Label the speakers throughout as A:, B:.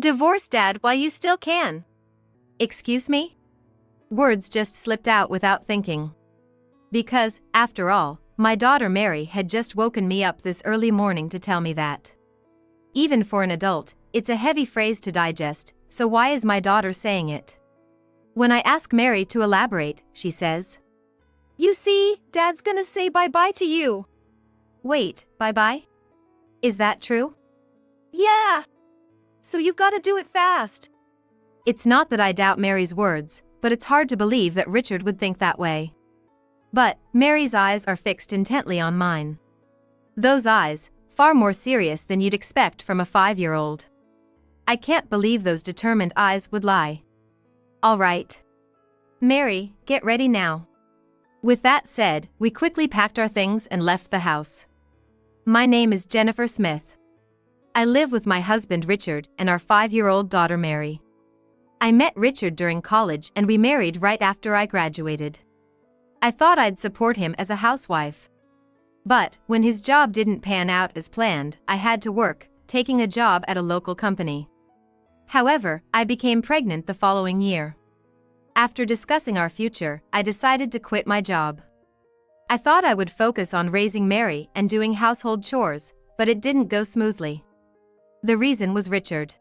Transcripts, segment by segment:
A: Divorce Dad while you still can. Excuse me? Words just slipped out without thinking. Because, after all, my daughter Mary had just woken me up this early morning to tell me that. Even for an adult, it's a heavy phrase to digest, so why is my daughter saying it? When I ask Mary to elaborate, she says, "You see, Dad's gonna say bye-bye to you." Wait, bye-bye? Is that true? Yeah. So you've gotta do it fast. It's not that I doubt Mary's words, but it's hard to believe that Richard would think that way. But Mary's eyes are fixed intently on mine. Those eyes, far more serious than you'd expect from a 5-year-old. I can't believe those determined eyes would lie. All right. Mary, get ready now. With that said, we quickly packed our things and left the house. My name is Jennifer Smith. I live with my husband Richard and our 5-year-old daughter Mary. I met Richard during college and we married right after I graduated. I thought I'd support him as a housewife. But, when his job didn't pan out as planned, I had to work, taking a job at a local company. However, I became pregnant the following year. After discussing our future, I decided to quit my job. I thought I would focus on raising Mary and doing household chores, but it didn't go smoothly. The reason was Richard.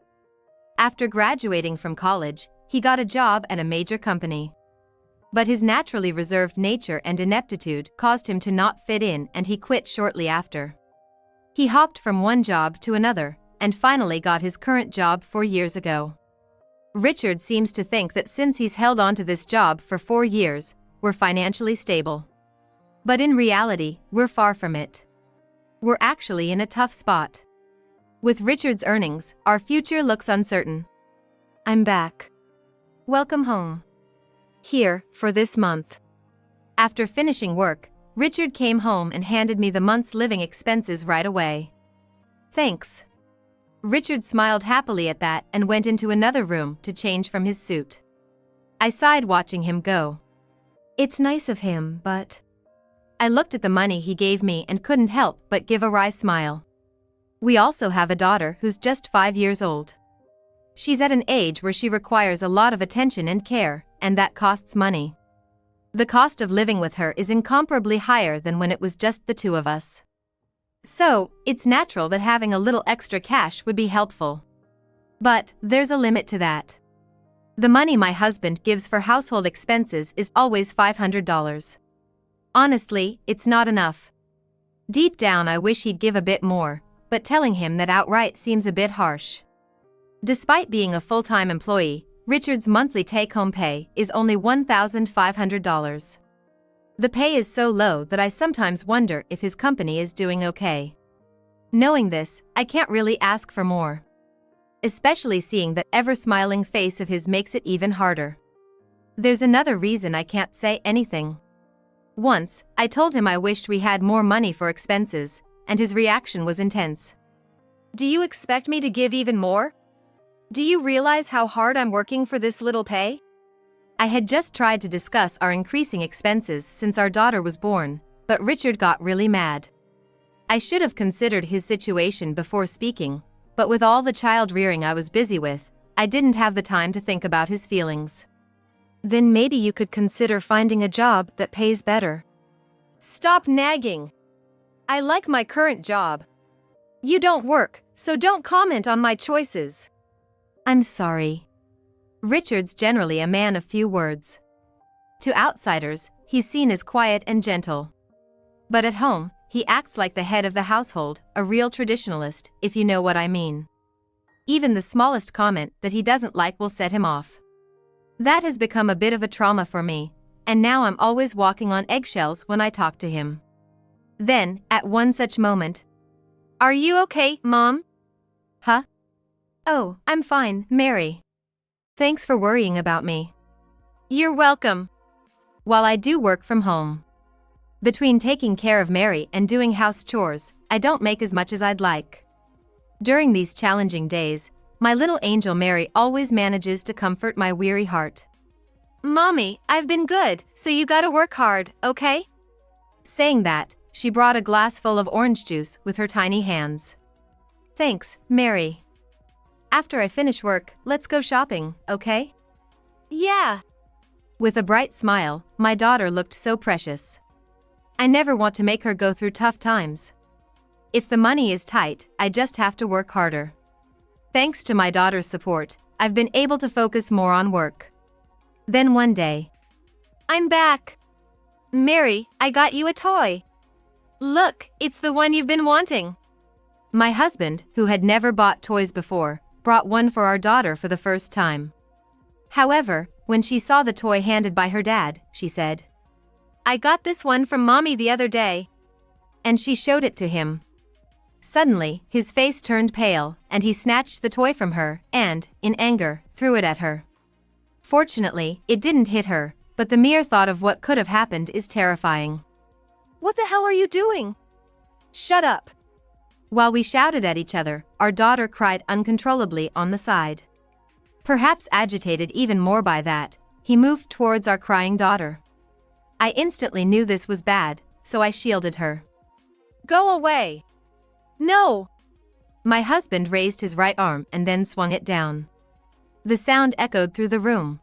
A: After graduating from college, he got a job at a major company. But his naturally reserved nature and ineptitude caused him to not fit in and he quit shortly after. He hopped from one job to another, and finally got his current job 4 years ago. Richard seems to think that since he's held on to this job for 4 years, we're financially stable. But in reality, we're far from it. We're actually in a tough spot. With Richard's earnings, our future looks uncertain. I'm back. Welcome home. Here, for this month. After finishing work, Richard came home and handed me the month's living expenses right away. Thanks. Richard smiled happily at that and went into another room to change from his suit. I sighed watching him go. It's nice of him, but... I looked at the money he gave me and couldn't help but give a wry smile. We also have a daughter who's just 5 years old. She's at an age where she requires a lot of attention and care, and that costs money. The cost of living with her is incomparably higher than when it was just the two of us. So, it's natural that having a little extra cash would be helpful. But, there's a limit to that. The money my husband gives for household expenses is always $500. Honestly, it's not enough. Deep down I wish he'd give a bit more, but telling him that outright seems a bit harsh. Despite being a full-time employee, Richard's monthly take-home pay is only $1,500. The pay is so low that I sometimes wonder if his company is doing okay. Knowing this, I can't really ask for more. Especially seeing that ever-smiling face of his makes it even harder. There's another reason I can't say anything. Once, I told him I wished we had more money for expenses, and his reaction was intense. Do you expect me to give even more? Do you realize how hard I'm working for this little pay? I had just tried to discuss our increasing expenses since our daughter was born, but Richard got really mad. I should have considered his situation before speaking, but with all the child rearing I was busy with, I didn't have the time to think about his feelings. Then maybe you could consider finding a job that pays better. Stop nagging. I like my current job. You don't work, so don't comment on my choices. I'm sorry. Richard's generally a man of few words. To outsiders, he's seen as quiet and gentle. But at home, he acts like the head of the household, a real traditionalist, if you know what I mean. Even the smallest comment that he doesn't like will set him off. That has become a bit of a trauma for me, and now I'm always walking on eggshells when I talk to him. Then, at one such moment, "Are you okay, Mom?" Huh? Oh, I'm fine, Mary. Thanks for worrying about me. You're welcome. While I do work from home. Between taking care of Mary and doing house chores, I don't make as much as I'd like. During these challenging days, my little angel Mary always manages to comfort my weary heart. Mommy, I've been good, so you gotta work hard, okay? Saying that, she brought a glass full of orange juice with her tiny hands. Thanks, Mary. After I finish work, let's go shopping, okay? Yeah. With a bright smile, my daughter looked so precious. I never want to make her go through tough times. If the money is tight, I just have to work harder. Thanks to my daughter's support, I've been able to focus more on work. Then one day, I'm back. Mary, I got you a toy. Look, it's the one you've been wanting. My husband, who had never bought toys before, brought one for our daughter for the first time. However, when she saw the toy handed by her dad, she said, I got this one from Mommy the other day. And she showed it to him. Suddenly, his face turned pale, and he snatched the toy from her and, in anger, threw it at her. Fortunately, it didn't hit her, but the mere thought of what could have happened is terrifying. What the hell are you doing? Shut up. While we shouted at each other, our daughter cried uncontrollably on the side. Perhaps agitated even more by that, he moved towards our crying daughter. I instantly knew this was bad, so I shielded her. Go away. No. My husband raised his right arm and then swung it down. The sound echoed through the room.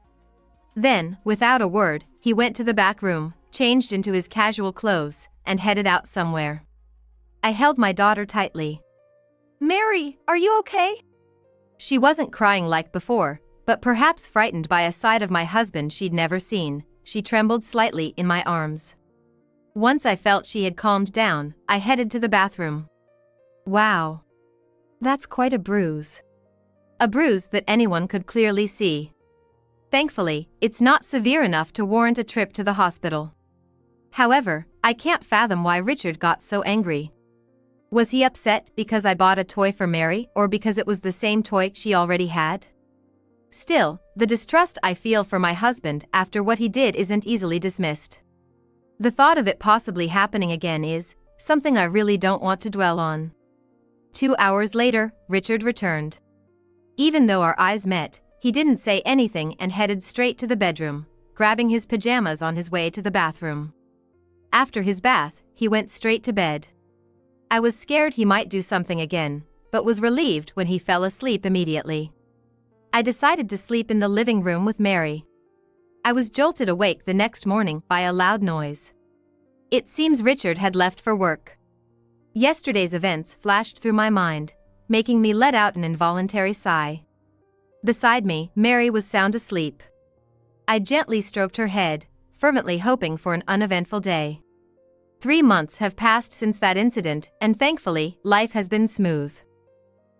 A: Then, without a word, he went to the back room, changed into his casual clothes, and headed out somewhere. I held my daughter tightly. Mary, are you okay? She wasn't crying like before, but perhaps frightened by a side of my husband she'd never seen. She trembled slightly in my arms. Once I felt she had calmed down, I headed to the bathroom. Wow. That's quite a bruise. A bruise that anyone could clearly see. Thankfully, it's not severe enough to warrant a trip to the hospital. However, I can't fathom why Richard got so angry. Was he upset because I bought a toy for Mary or because it was the same toy she already had? Still, the distrust I feel for my husband after what he did isn't easily dismissed. The thought of it possibly happening again is something I really don't want to dwell on. 2 hours later, Richard returned. Even though our eyes met, he didn't say anything and headed straight to the bedroom, grabbing his pajamas on his way to the bathroom. After his bath, he went straight to bed. I was scared he might do something again, but was relieved when he fell asleep immediately. I decided to sleep in the living room with Mary. I was jolted awake the next morning by a loud noise. It seems Richard had left for work. Yesterday's events flashed through my mind, making me let out an involuntary sigh. Beside me, Mary was sound asleep. I gently stroked her head, fervently hoping for an uneventful day. 3 months have passed since that incident, and thankfully, life has been smooth.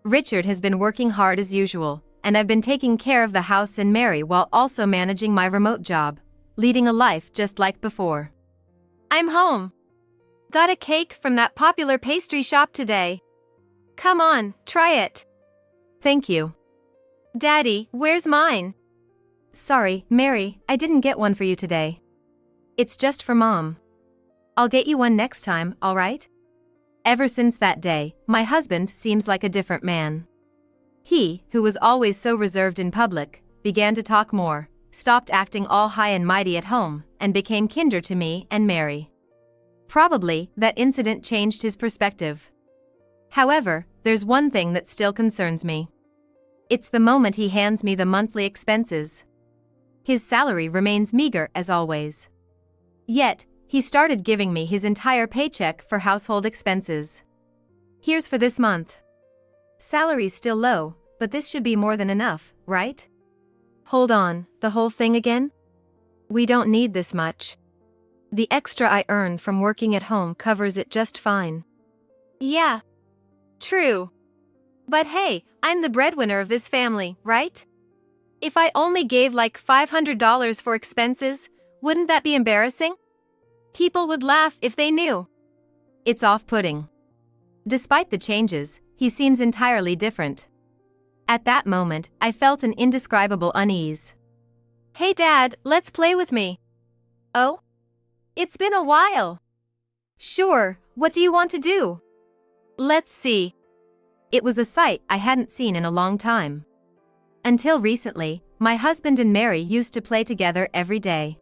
A: Richard has been working hard as usual, and I've been taking care of the house and Mary while also managing my remote job, leading a life just like before. I'm home. Got a cake from that popular pastry shop today. Come on, try it. Thank you. Daddy, where's mine? Sorry, Mary, I didn't get one for you today. It's just for Mom. I'll get you one next time, alright? Ever since that day, my husband seems like a different man. He, who was always so reserved in public, began to talk more, stopped acting all high and mighty at home, and became kinder to me and Mary. Probably, that incident changed his perspective. However, there's one thing that still concerns me. It's the moment he hands me the monthly expenses. His salary remains meager as always. Yet, he started giving me his entire paycheck for household expenses. Here's for this month. Salary's still low, but this should be more than enough, right? Hold on, the whole thing again? We don't need this much. The extra I earn from working at home covers it just fine. Yeah. True. But hey, I'm the breadwinner of this family, right? If I only gave like $500 for expenses, wouldn't that be embarrassing? People would laugh if they knew. It's off-putting. Despite the changes, he seems entirely different. At that moment, I felt an indescribable unease. Hey Dad, let's play with me. Oh? It's been a while. Sure, what do you want to do? Let's see. It was a sight I hadn't seen in a long time. Until recently, my husband and Mary used to play together every day.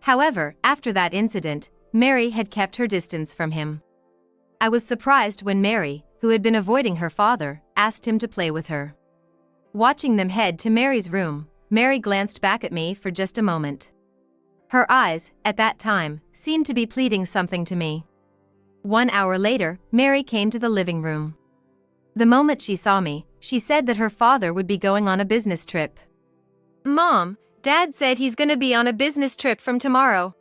A: However, after that incident, Mary had kept her distance from him. I was surprised when Mary, who had been avoiding her father, asked him to play with her. Watching them head to Mary's room, Mary glanced back at me for just a moment. Her eyes, at that time, seemed to be pleading something to me. 1 hour later, Mary came to the living room. The moment she saw me, she said that her father would be going on a business trip. "Mom, Dad said he's gonna be on a business trip from tomorrow."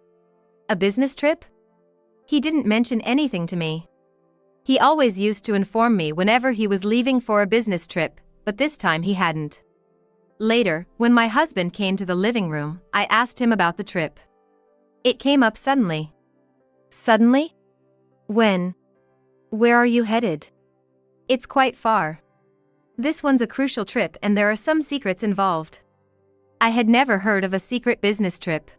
A: "A business trip?" He didn't mention anything to me. He always used to inform me whenever he was leaving for a business trip, but this time he hadn't. Later, when my husband came to the living room, I asked him about the trip. It came up suddenly. "Suddenly? When? Where are you headed?" "It's quite far. This one's a crucial trip and there are some secrets involved." I had never heard of a secret business trip.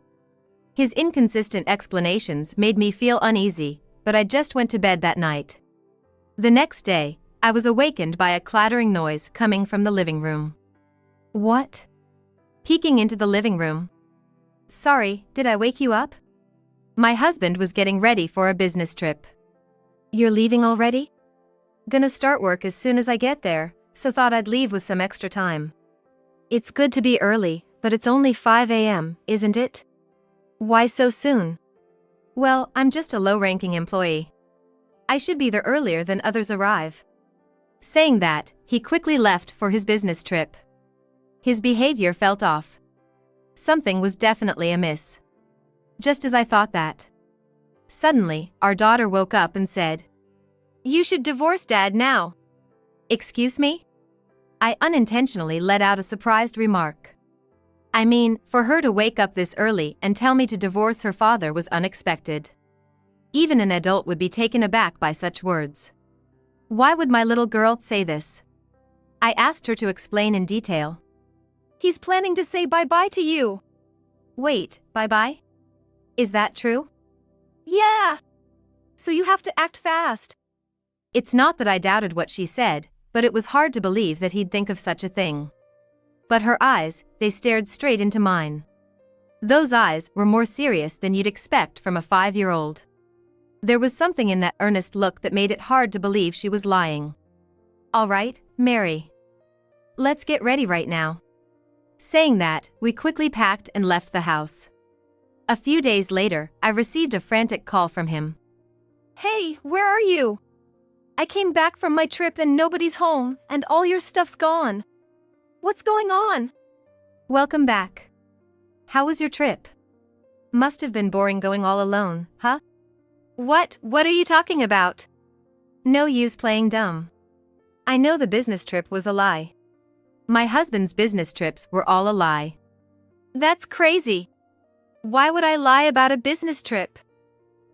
A: His inconsistent explanations made me feel uneasy, but I just went to bed that night. The next day, I was awakened by a clattering noise coming from the living room. "What?" Peeking into the living room. "Sorry, did I wake you up?" My husband was getting ready for a business trip. "You're leaving already?" "Gonna start work as soon as I get there, so thought I'd leave with some extra time." "It's good to be early, but it's only 5 a.m., isn't it?" "Why so soon?" "Well, I'm just a low-ranking employee. I should be there earlier than others arrive." Saying that, he quickly left for his business trip. His behavior felt off. Something was definitely amiss. Just as I thought that. Suddenly, our daughter woke up and said, "You should divorce Dad now." "Excuse me?" I unintentionally let out a surprised remark. I mean, for her to wake up this early and tell me to divorce her father was unexpected. Even an adult would be taken aback by such words. Why would my little girl say this? I asked her to explain in detail. "He's planning to say bye-bye to you." "Wait, bye-bye? Is that true?" "Yeah. So you have to act fast." It's not that I doubted what she said, but it was hard to believe that he'd think of such a thing. But her eyes, they stared straight into mine. Those eyes were more serious than you'd expect from a 5-year-old. There was something in that earnest look that made it hard to believe she was lying. "All right, Mary. Let's get ready right now." Saying that, we quickly packed and left the house. A few days later, I received a frantic call from him. "Hey, where are you? I came back from my trip and nobody's home, and all your stuff's gone. What's going on?" "Welcome back. How was your trip?" "Must have been boring going all alone, huh?" What are you talking about?" "No use playing dumb. I know the business trip was a lie. My husband's business trips were all a lie." "That's crazy. Why would I lie about a business trip?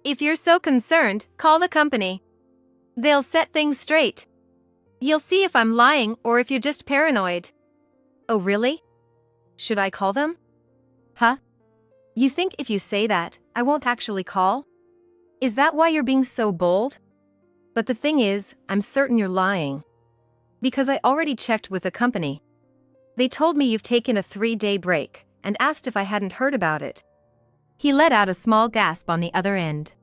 A: If you're so concerned, call the company. They'll set things straight. You'll see if I'm lying or if you're just paranoid." "Oh really? Should I call them?" "Huh? You think if you say that, I won't actually call? Is that why you're being so bold?" "But the thing is, I'm certain you're lying. Because I already checked with the company. They told me you've taken a 3-day break, and asked if I hadn't heard about it." He let out a small gasp on the other end.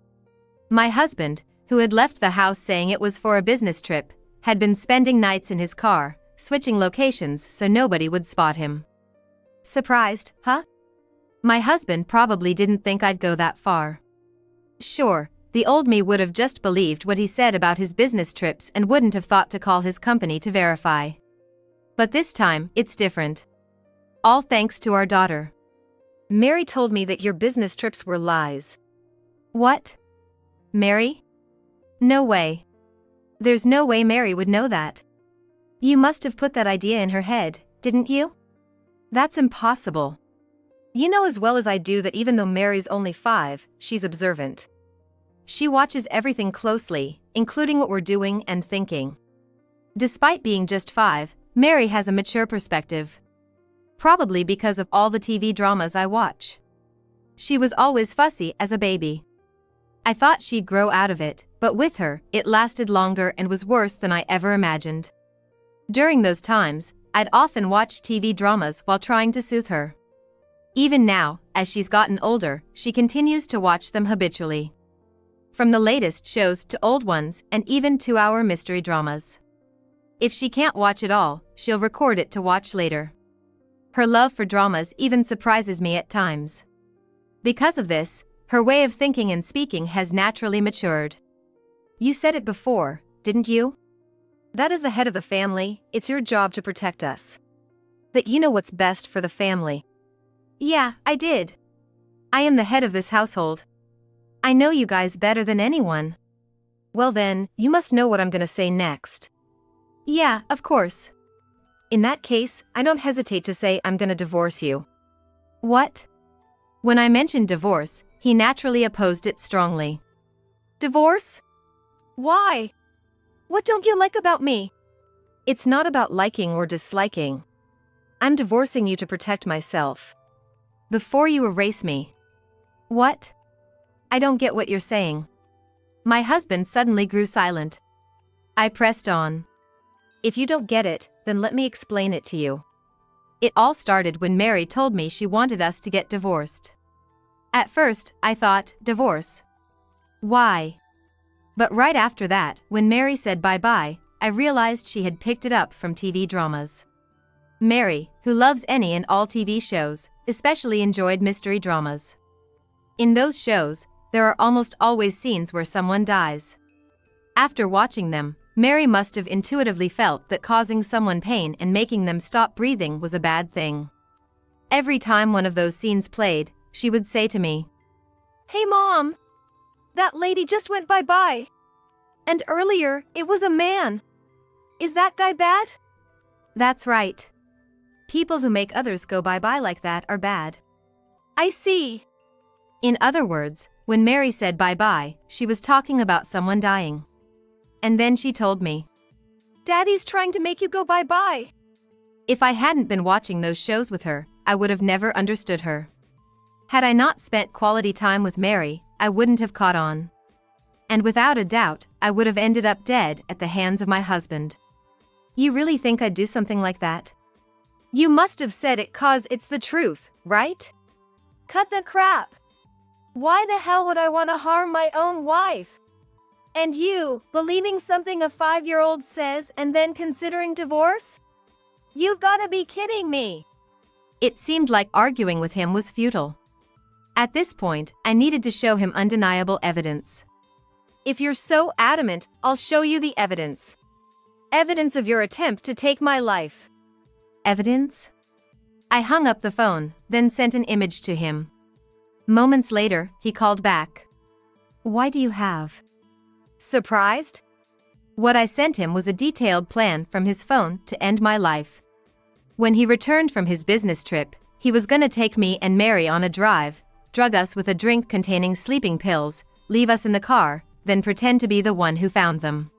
A: My husband, who had left the house saying it was for a business trip, had been spending nights in his car, switching locations so nobody would spot him. Surprised, huh? My husband probably didn't think I'd go that far. Sure, the old me would have just believed what he said about his business trips and wouldn't have thought to call his company to verify. But this time, it's different. All thanks to our daughter. "Mary told me that your business trips were lies." "What? Mary? No way. There's no way Mary would know that. You must have put that idea in her head, didn't you? That's impossible. You know as well as I do that even though Mary's only 5, she's observant. She watches everything closely, including what we're doing and thinking. Despite being just 5, Mary has a mature perspective. Probably because of all the TV dramas I watch. She was always fussy as a baby. I thought she'd grow out of it, but with her, it lasted longer and was worse than I ever imagined. During those times, I'd often watch TV dramas while trying to soothe her. Even now, as she's gotten older, she continues to watch them habitually. From the latest shows to old ones and even 2-hour mystery dramas. If she can't watch it all, she'll record it to watch later. Her love for dramas even surprises me at times. Because of this, her way of thinking and speaking has naturally matured. You said it before, didn't you? That as the head of the family, it's your job to protect us. That you know what's best for the family. Yeah, I did. I am the head of this household. I know you guys better than anyone. Well then, you must know what I'm gonna say next. Yeah, of course. In that case, I don't hesitate to say I'm gonna divorce you. What? When I mentioned divorce, he naturally opposed it strongly. Divorce? Why? What don't you like about me? It's not about liking or disliking. I'm divorcing you to protect myself. Before you erase me. What? I don't get what you're saying. My husband suddenly grew silent. I pressed on. If you don't get it, then let me explain it to you. It all started when Mary told me she wanted us to get divorced. At first, I thought, divorce? Why? But right after that, when Mary said bye-bye, I realized she had picked it up from TV dramas. Mary, who loves any and all TV shows, especially enjoyed mystery dramas. In those shows, there are almost always scenes where someone dies. After watching them, Mary must have intuitively felt that causing someone pain and making them stop breathing was a bad thing. Every time one of those scenes played, she would say to me, "Hey Mom! That lady just went bye-bye. And earlier, it was a man. Is that guy bad?" That's right. People who make others go bye-bye like that are bad. I see. In other words, when Mary said bye-bye, she was talking about someone dying. And then she told me, "Daddy's trying to make you go bye-bye." If I hadn't been watching those shows with her, I would have never understood her. Had I not spent quality time with Mary, I wouldn't have caught on. And without a doubt, I would have ended up dead at the hands of my husband. You really think I'd do something like that? You must have said it 'cause it's the truth, right? Cut the crap. Why the hell would I want to harm my own wife? And you, believing something a 5-year-old says and then considering divorce? You've gotta be kidding me. It seemed like arguing with him was futile. At this point, I needed to show him undeniable evidence. If you're so adamant, I'll show you the evidence. Evidence of your attempt to take my life. Evidence? I hung up the phone, then sent an image to him. Moments later, he called back. Why do you have? Surprised? What I sent him was a detailed plan from his phone to end my life. When he returned from his business trip, he was gonna take me and Mary on a drive, drug us with a drink containing sleeping pills, leave us in the car, then pretend to be the one who found them.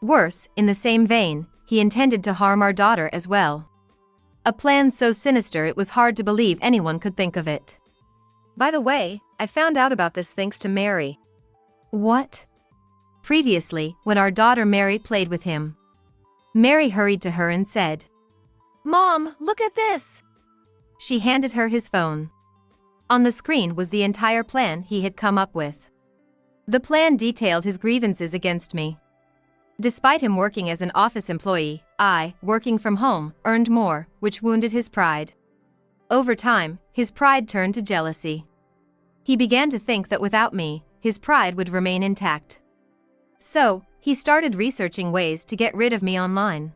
A: Worse, in the same vein, he intended to harm our daughter as well. A plan so sinister it was hard to believe anyone could think of it. By the way, I found out about this thanks to Mary. What? Previously, when our daughter Mary played with him. Mary hurried to her and said, "Mom, look at this!" She handed her his phone. On the screen was the entire plan he had come up with. The plan detailed his grievances against me. Despite him working as an office employee, I, working from home, earned more, which wounded his pride. Over time, his pride turned to jealousy. He began to think that without me, his pride would remain intact. So, he started researching ways to get rid of me online.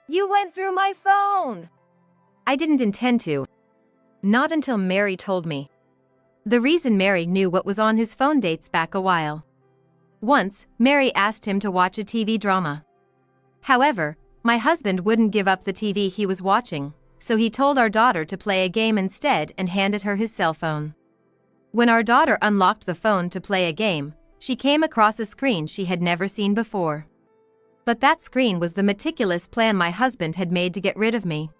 A: You went through my phone! I didn't intend to. Not until Mary told me. The reason Mary knew what was on his phone dates back a while. Once, Mary asked him to watch a TV drama. However, my husband wouldn't give up the TV he was watching, so he told our daughter to play a game instead and handed her his cell phone. When our daughter unlocked the phone to play a game, she came across a screen she had never seen before. But that screen was the meticulous plan my husband had made to get rid of me.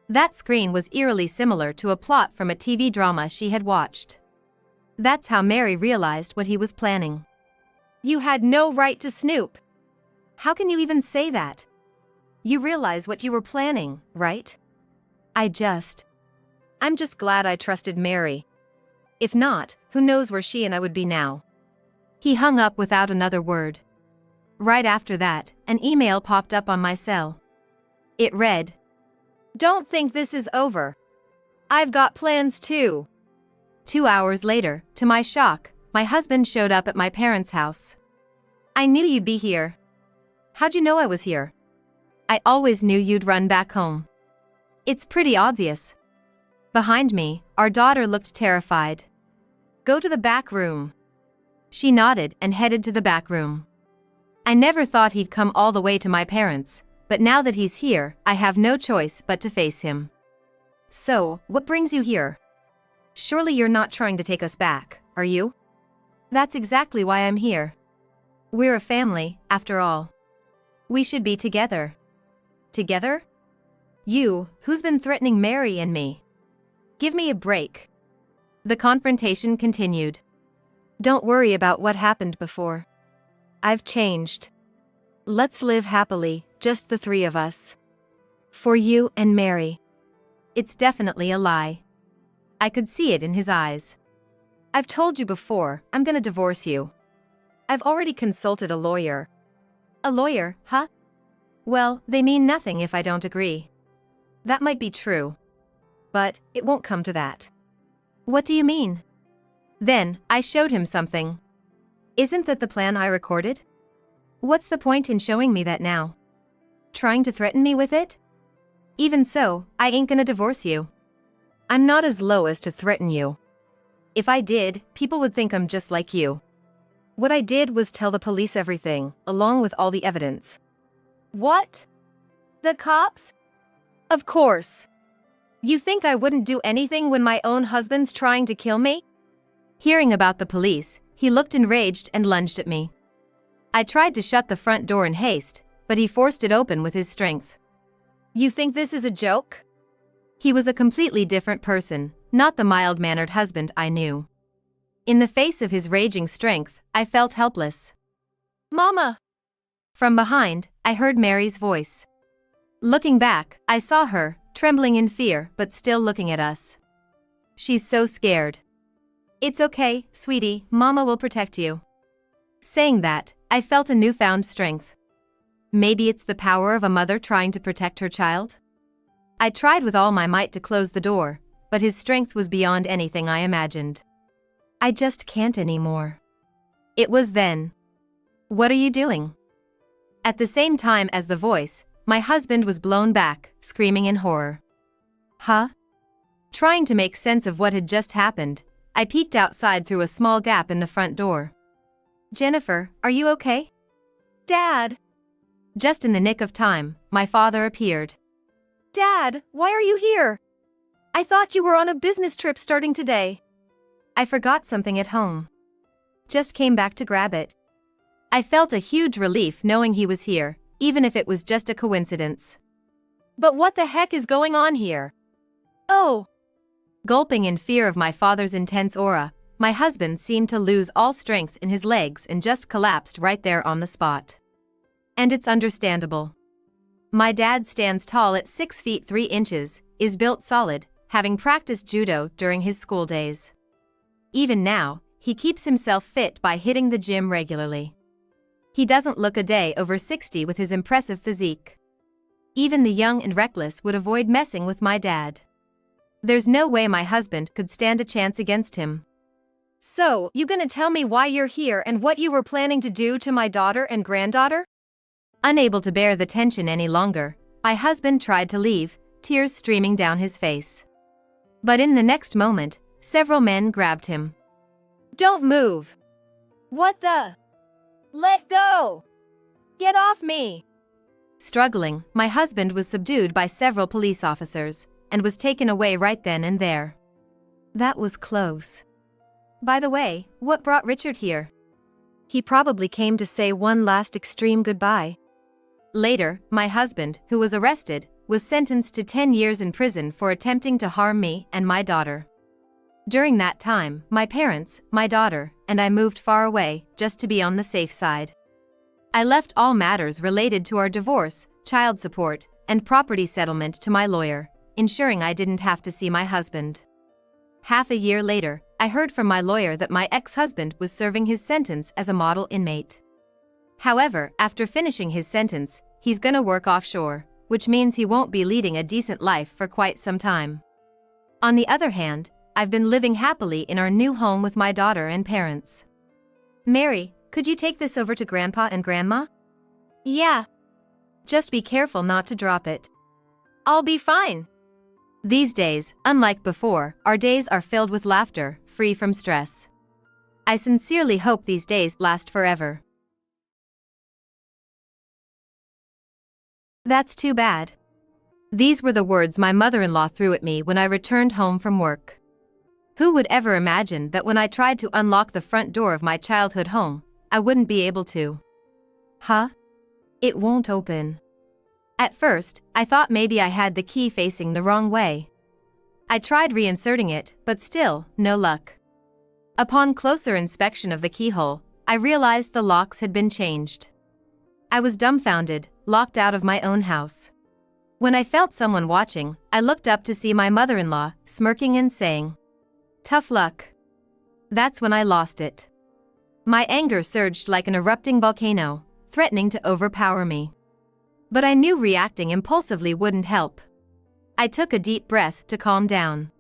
A: That screen was eerily similar to a plot from a TV drama she had watched. That's how Mary realized what he was planning. You had no right to snoop. How can you even say that? You realize what you were planning, right? I'm just glad I trusted Mary. If not, who knows where she and I would be now. He hung up without another word. Right after that, an email popped up on my cell. It read, "Don't think this is over. I've got plans too." 2 hours later, to my shock, my husband showed up at my parents' house. "I knew you'd be here." "How'd you know I was here?" "I always knew you'd run back home." "It's pretty obvious." Behind me, our daughter looked terrified. "Go to the back room." She nodded and headed to the back room. I never thought he'd come all the way to my parents', but now that he's here, I have no choice but to face him. "So, what brings you here? Surely you're not trying to take us back, are you?" "That's exactly why I'm here. We're a family, after all. We should be together." "Together? You, who's been threatening Mary and me? Give me a break." The confrontation continued. "Don't worry about what happened before. I've changed. Let's live happily, just the three of us. For you and Mary." It's definitely a lie. I could see it in his eyes. "I've told you before, I'm gonna divorce you. I've already consulted a lawyer." "A lawyer, huh? Well, they mean nothing if I don't agree." "That might be true. But it won't come to that." "What do you mean?" Then, I showed him something. "Isn't that the plan I recorded? What's the point in showing me that now? Trying to threaten me with it? Even so, I ain't gonna divorce you. I'm not as low as to threaten you. If I did, people would think I'm just like you. What I did was tell the police everything, along with all the evidence." "What? The cops? Of course. You think I wouldn't do anything when my own husband's trying to kill me?" Hearing about the police, he looked enraged and lunged at me. I tried to shut the front door in haste, but he forced it open with his strength. "You think this is a joke?" He was a completely different person, not the mild-mannered husband I knew. In the face of his raging strength, I felt helpless. "Mama!" From behind, I heard Mary's voice. Looking back, I saw her, trembling in fear but still looking at us. "She's so scared." "It's okay, sweetie, Mama will protect you." Saying that, I felt a newfound strength. Maybe it's the power of a mother trying to protect her child? I tried with all my might to close the door, but his strength was beyond anything I imagined. "I just can't anymore." It was then. "What are you doing?" At the same time as the voice, my husband was blown back, screaming in horror. "Huh?" Trying to make sense of what had just happened, I peeked outside through a small gap in the front door. "Jennifer, are you okay?" "Dad!" Just in the nick of time, my father appeared. "Dad, why are you here? I thought you were on a business trip starting today." "I forgot something at home. Just came back to grab it." I felt a huge relief knowing he was here, even if it was just a coincidence. "But what the heck is going on here?" "Oh!" Gulping in fear of my father's intense aura, my husband seemed to lose all strength in his legs and just collapsed right there on the spot. And it's understandable. My dad stands tall at 6 feet 3 inches, is built solid, having practiced judo during his school days. Even now, he keeps himself fit by hitting the gym regularly. He doesn't look a day over 60 with his impressive physique. Even the young and reckless would avoid messing with my dad. There's no way my husband could stand a chance against him. "So, you gonna tell me why you're here and what you were planning to do to my daughter and granddaughter?" Unable to bear the tension any longer, my husband tried to leave, tears streaming down his face. But in the next moment, several men grabbed him. "Don't move!" "What the? Let go! Get off me!" Struggling, my husband was subdued by several police officers, and was taken away right then and there. That was close. By the way, what brought Richard here? He probably came to say one last extreme goodbye. Later, my husband, who was arrested, was sentenced to 10 years in prison for attempting to harm me and my daughter. During that time, my parents, my daughter, and I moved far away, just to be on the safe side. I left all matters related to our divorce, child support, and property settlement to my lawyer, ensuring I didn't have to see my husband. Half a year later, I heard from my lawyer that my ex-husband was serving his sentence as a model inmate. However, after finishing his sentence, he's gonna work offshore, which means he won't be leading a decent life for quite some time. On the other hand, I've been living happily in our new home with my daughter and parents. Mary, could you take this over to Grandpa and Grandma? Yeah. Just be careful not to drop it. I'll be fine. These days, unlike before, our days are filled with laughter, free from stress. I sincerely hope these days last forever. That's too bad. These were the words my mother-in-law threw at me when I returned home from work. Who would ever imagine that when I tried to unlock the front door of my childhood home, I wouldn't be able to? Huh? It won't open. At first, I thought maybe I had the key facing the wrong way. I tried reinserting it, but still, no luck. Upon closer inspection of the keyhole, I realized the locks had been changed. I was dumbfounded, locked out of my own house. When I felt someone watching, I looked up to see my mother-in-law, smirking and saying, "Tough luck." That's when I lost it. My anger surged like an erupting volcano, threatening to overpower me. But I knew reacting impulsively wouldn't help. I took a deep breath to calm down.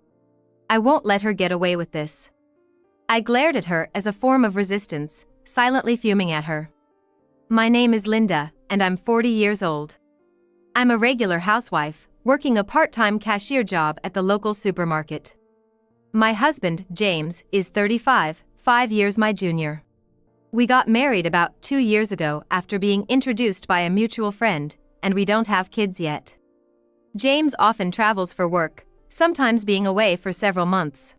A: I won't let her get away with this. I glared at her as a form of resistance, silently fuming at her. My name is Linda, and I'm 40 years old. I'm a regular housewife, working a part-time cashier job at the local supermarket. My husband, James, is 35, 5 years my junior. We got married about 2 years ago after being introduced by a mutual friend, and we don't have kids yet. James often travels for work, sometimes being away for several months.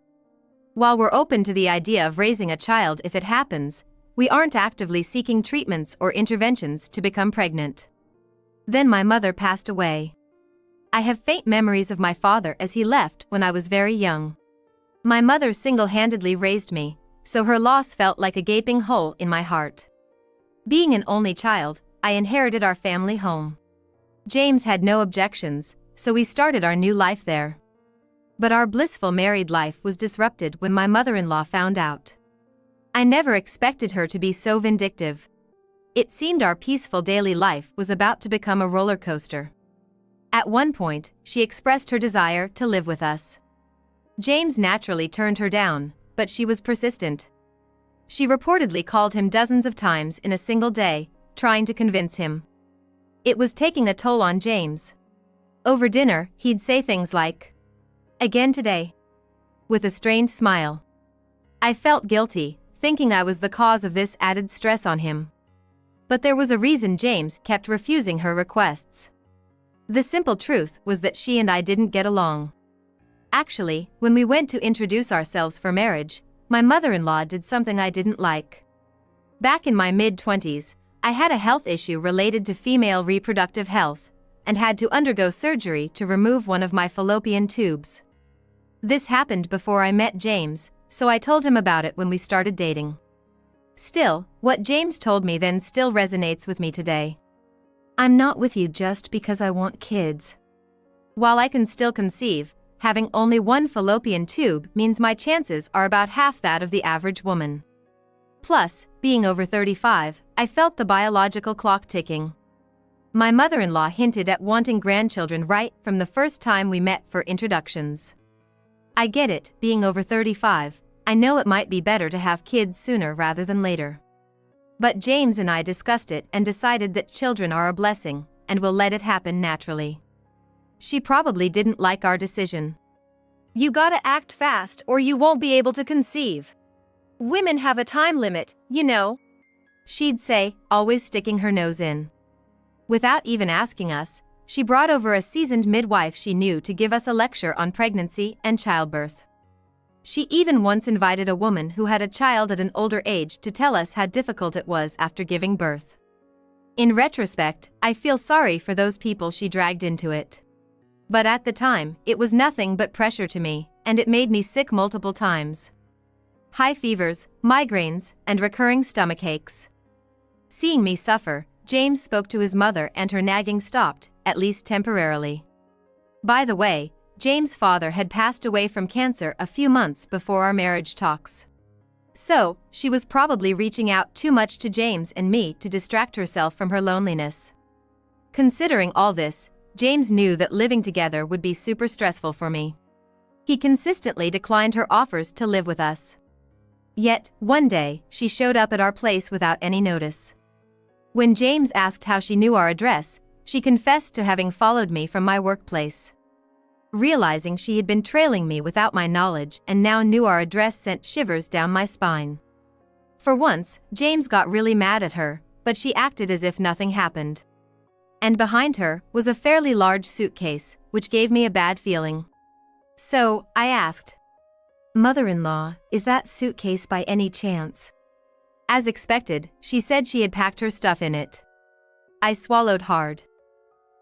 A: While we're open to the idea of raising a child if it happens, we aren't actively seeking treatments or interventions to become pregnant. Then my mother passed away. I have faint memories of my father as he left when I was very young. My mother single-handedly raised me, so her loss felt like a gaping hole in my heart. Being an only child, I inherited our family home. James had no objections, so we started our new life there. But our blissful married life was disrupted when my mother-in-law found out. I never expected her to be so vindictive. It seemed our peaceful daily life was about to become a roller coaster. At one point, she expressed her desire to live with us. James naturally turned her down, but she was persistent. She reportedly called him dozens of times in a single day, trying to convince him. It was taking a toll on James. Over dinner, he'd say things like, "Again today?" with a strained smile. I felt guilty, thinking I was the cause of this added stress on him. But there was a reason James kept refusing her requests. The simple truth was that she and I didn't get along. Actually, when we went to introduce ourselves for marriage, my mother-in-law did something I didn't like. Back in my mid-20s, I had a health issue related to female reproductive health, and had to undergo surgery to remove one of my fallopian tubes. This happened before I met James, so I told him about it when we started dating. Still, what James told me then still resonates with me today. "I'm not with you just because I want kids. While I can still conceive, having only one fallopian tube means my chances are about half that of the average woman. Plus, being over 35, I felt the biological clock ticking." My mother-in-law hinted at wanting grandchildren right from the first time we met for introductions. I get it, being over 35, I know it might be better to have kids sooner rather than later. But James and I discussed it and decided that children are a blessing, and we'll let it happen naturally. She probably didn't like our decision. "You gotta act fast or you won't be able to conceive. Women have a time limit, you know," she'd say, always sticking her nose in. Without even asking us, she brought over a seasoned midwife she knew to give us a lecture on pregnancy and childbirth. She even once invited a woman who had a child at an older age to tell us how difficult it was after giving birth. In retrospect, I feel sorry for those people she dragged into it. But at the time, it was nothing but pressure to me, and it made me sick multiple times. High fevers, migraines, and recurring stomach aches. Seeing me suffer, James spoke to his mother and her nagging stopped, at least temporarily. By the way, James' father had passed away from cancer a few months before our marriage talks. So, she was probably reaching out too much to James and me to distract herself from her loneliness. Considering all this, James knew that living together would be super stressful for me. He consistently declined her offers to live with us. Yet, one day, she showed up at our place without any notice. When James asked how she knew our address, she confessed to having followed me from my workplace. Realizing she had been trailing me without my knowledge and now knew our address sent shivers down my spine. For once, James got really mad at her, but she acted as if nothing happened. And behind her was a fairly large suitcase, which gave me a bad feeling. So, I asked, "Mother-in-law, is that suitcase by any chance?" As expected, she said she had packed her stuff in it. I swallowed hard.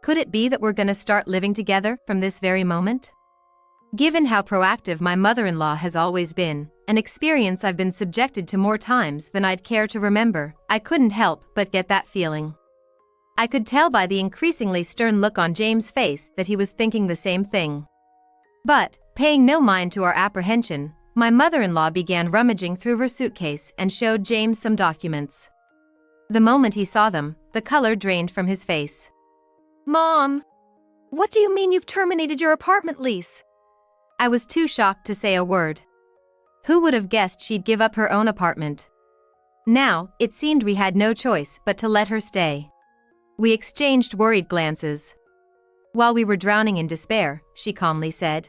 A: Could it be that we're gonna start living together from this very moment? Given how proactive my mother-in-law has always been, an experience I've been subjected to more times than I'd care to remember, I couldn't help but get that feeling. I could tell by the increasingly stern look on James' face that he was thinking the same thing. But, paying no mind to our apprehension, my mother-in-law began rummaging through her suitcase and showed James some documents. The moment he saw them, the color drained from his face. "Mom! What do you mean you've terminated your apartment lease?" I was too shocked to say a word. Who would have guessed she'd give up her own apartment? Now, it seemed we had no choice but to let her stay. We exchanged worried glances. While we were drowning in despair, she calmly said,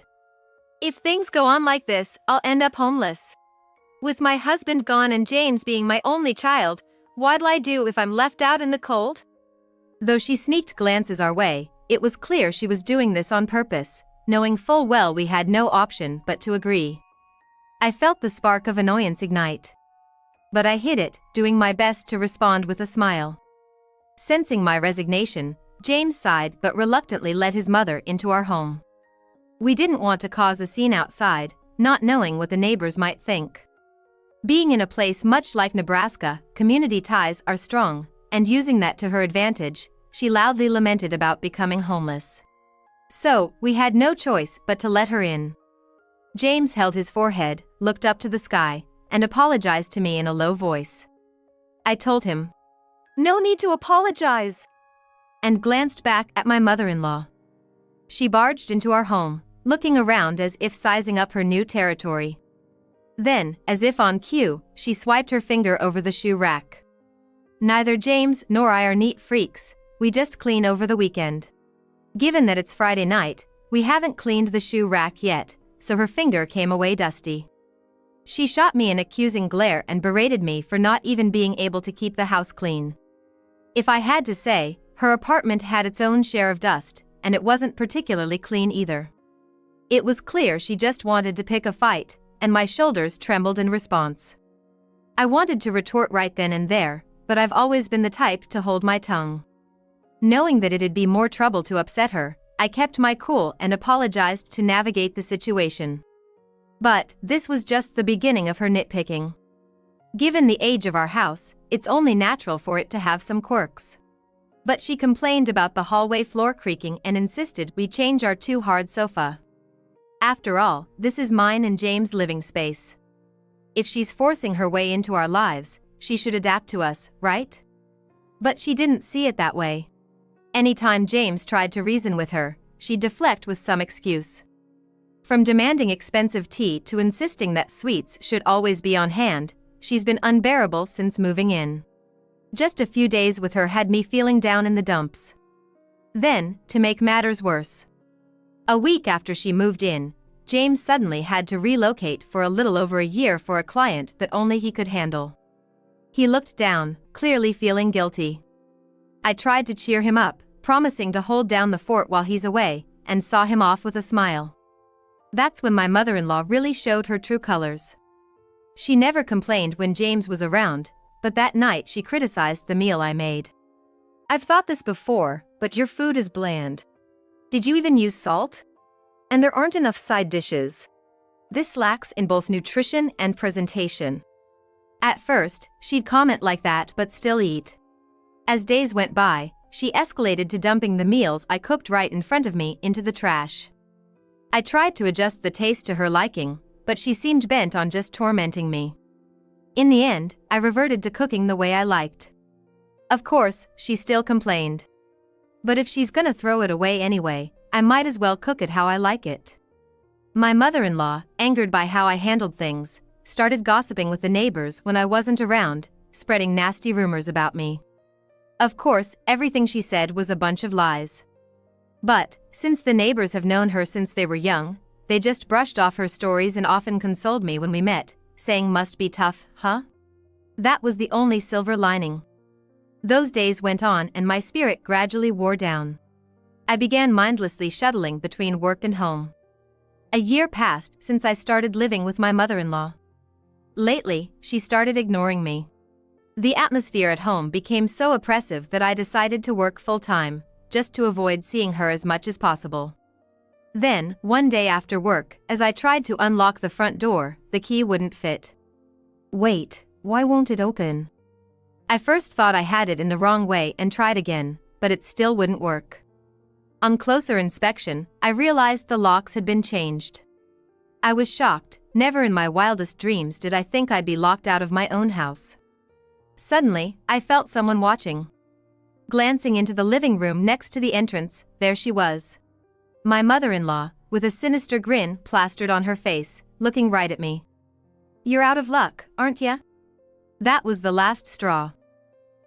A: "If things go on like this, I'll end up homeless. With my husband gone and James being my only child, what'll I do if I'm left out in the cold?" Though she sneaked glances our way, it was clear she was doing this on purpose, knowing full well we had no option but to agree. I felt the spark of annoyance ignite. But I hid it, doing my best to respond with a smile. Sensing my resignation, James sighed but reluctantly led his mother into our home. We didn't want to cause a scene outside, not knowing what the neighbors might think. Being in a place much like Nebraska, community ties are strong, and using that to her advantage, she loudly lamented about becoming homeless. So, we had no choice but to let her in. James held his forehead, looked up to the sky, and apologized to me in a low voice. I told him, "No need to apologize," and glanced back at my mother-in-law. She barged into our home, looking around as if sizing up her new territory. Then, as if on cue, she swiped her finger over the shoe rack. Neither James nor I are neat freaks, we just clean over the weekend. Given that it's Friday night, we haven't cleaned the shoe rack yet, so her finger came away dusty. She shot me an accusing glare and berated me for not even being able to keep the house clean. If I had to say, her apartment had its own share of dust, and it wasn't particularly clean either. It was clear she just wanted to pick a fight, and my shoulders trembled in response. I wanted to retort right then and there, but I've always been the type to hold my tongue. Knowing that it'd be more trouble to upset her, I kept my cool and apologized to navigate the situation. But, this was just the beginning of her nitpicking. Given the age of our house, it's only natural for it to have some quirks. But she complained about the hallway floor creaking and insisted we change our too hard sofa. After all, this is mine and James' living space. If she's forcing her way into our lives, she should adapt to us, right? But she didn't see it that way. Anytime James tried to reason with her, she'd deflect with some excuse. From demanding expensive tea to insisting that sweets should always be on hand, she's been unbearable since moving in. Just a few days with her had me feeling down in the dumps. Then, to make matters worse, a week after she moved in, James suddenly had to relocate for a little over a year for a client that only he could handle. He looked down, clearly feeling guilty. I tried to cheer him up, promising to hold down the fort while he's away, and saw him off with a smile. That's when my mother-in-law really showed her true colors. She never complained when James was around, but that night she criticized the meal I made. "I've thought this before, but your food is bland. Did you even use salt? And there aren't enough side dishes. This lacks in both nutrition and presentation." At first, she'd comment like that but still eat. As days went by, she escalated to dumping the meals I cooked right in front of me into the trash. I tried to adjust the taste to her liking, but she seemed bent on just tormenting me. In the end, I reverted to cooking the way I liked. Of course, she still complained. But if she's gonna throw it away anyway, I might as well cook it how I like it. My mother-in-law, angered by how I handled things, started gossiping with the neighbors when I wasn't around, spreading nasty rumors about me. Of course, everything she said was a bunch of lies. But, since the neighbors have known her since they were young, they just brushed off her stories and often consoled me when we met, saying must be tough, huh? That was the only silver lining. Those days went on and my spirit gradually wore down. I began mindlessly shuttling between work and home. A year passed since I started living with my mother-in-law. Lately, she started ignoring me. The atmosphere at home became so oppressive that I decided to work full-time, just to avoid seeing her as much as possible. Then, one day after work, as I tried to unlock the front door, the key wouldn't fit. Wait, why won't it open? I first thought I had it in the wrong way and tried again, but it still wouldn't work. On closer inspection, I realized the locks had been changed. I was shocked. Never in my wildest dreams did I think I'd be locked out of my own house. Suddenly, I felt someone watching. Glancing into the living room next to the entrance, there she was. My mother-in-law, with a sinister grin plastered on her face, looking right at me. "You're out of luck, aren't ya?" That was the last straw.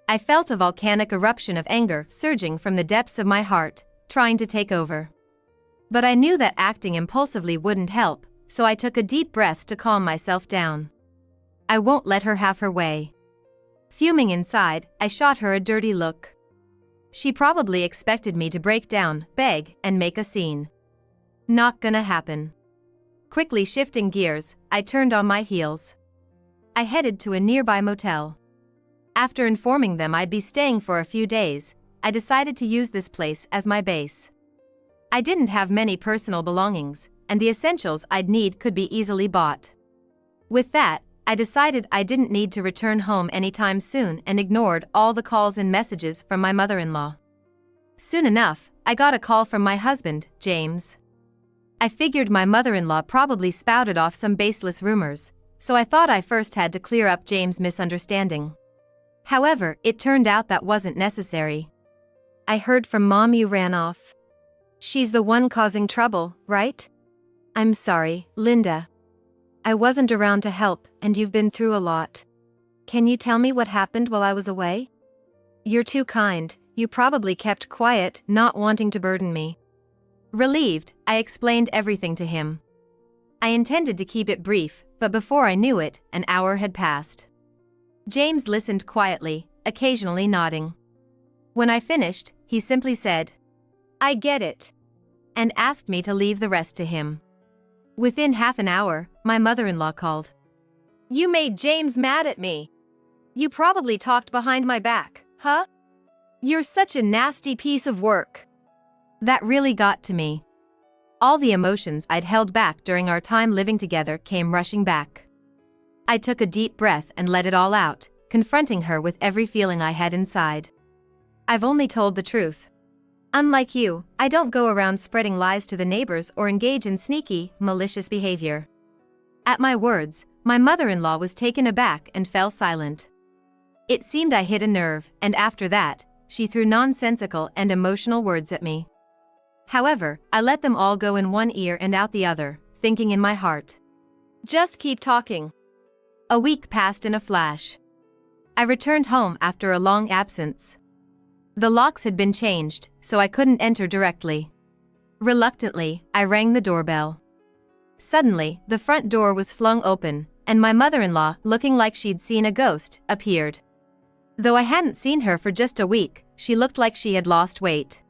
A: I felt a volcanic eruption of anger surging from the depths of my heart, trying to take over. But I knew that acting impulsively wouldn't help, so I took a deep breath to calm myself down. I won't let her have her way. Fuming inside, I shot her a dirty look. She probably expected me to break down, beg, and make a scene. Not gonna happen. Quickly shifting gears, I turned on my heels. I headed to a nearby motel. After informing them I'd be staying for a few days, I decided to use this place as my base. I didn't have many personal belongings, and the essentials I'd need could be easily bought. With that, I decided I didn't need to return home anytime soon and ignored all the calls and messages from my mother-in-law. Soon enough, I got a call from my husband, James. I figured my mother-in-law probably spouted off some baseless rumors, so I thought I first had to clear up James' misunderstanding. However, it turned out that wasn't necessary. "I heard from Mom you ran off. She's the one causing trouble, right?" "I'm sorry, Linda. I wasn't around to help, and you've been through a lot. Can you tell me what happened while I was away?" "You're too kind. You probably kept quiet, not wanting to burden me." Relieved, I explained everything to him. I intended to keep it brief, but before I knew it, an hour had passed. James listened quietly, occasionally nodding. When I finished, he simply said, "I get it," and asked me to leave the rest to him. Within half an hour, my mother-in-law called. "You made James mad at me. You probably talked behind my back, huh? You're such a nasty piece of work." That really got to me. All the emotions I'd held back during our time living together came rushing back. I took a deep breath and let it all out, confronting her with every feeling I had inside. "I've only told the truth. Unlike you, I don't go around spreading lies to the neighbors or engage in sneaky, malicious behavior." At my words, my mother-in-law was taken aback and fell silent. It seemed I hit a nerve, and after that, she threw nonsensical and emotional words at me. However, I let them all go in one ear and out the other, thinking in my heart, "Just keep talking." A week passed in a flash. I returned home after a long absence. The locks had been changed, so I couldn't enter directly. Reluctantly, I rang the doorbell. Suddenly, the front door was flung open, and my mother-in-law, looking like she'd seen a ghost, appeared. Though I hadn't seen her for just a week, she looked like she had lost weight.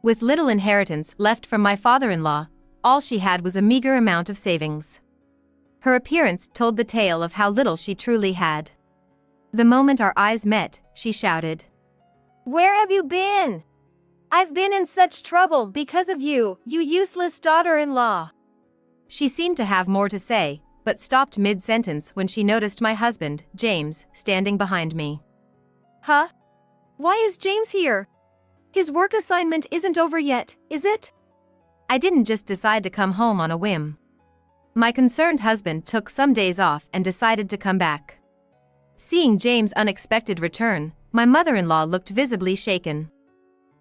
A: With little inheritance left from my father-in-law, all she had was a meager amount of savings. Her appearance told the tale of how little she truly had. The moment our eyes met, she shouted, "Where have you been? I've been in such trouble because of you, you useless daughter-in-law." She seemed to have more to say, but stopped mid-sentence when she noticed my husband, James, standing behind me. "Huh? Why is James here? His work assignment isn't over yet, is it?" I didn't just decide to come home on a whim. My concerned husband took some days off and decided to come back. Seeing James' unexpected return, my mother-in-law looked visibly shaken.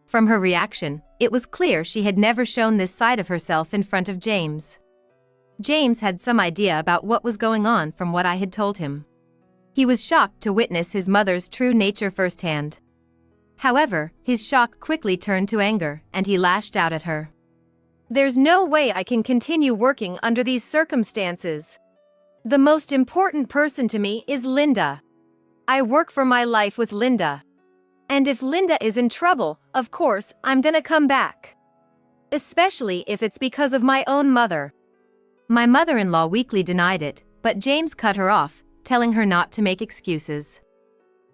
A: From her reaction, it was clear she had never shown this side of herself in front of James. James had some idea about what was going on from what I had told him. He was shocked to witness his mother's true nature firsthand. However, his shock quickly turned to anger, and he lashed out at her. "There's no way I can continue working under these circumstances. The most important person to me is Linda. I work for my life with Linda. And if Linda is in trouble, of course, I'm gonna come back. Especially if it's because of my own mother." My mother-in-law weakly denied it, but James cut her off, telling her not to make excuses.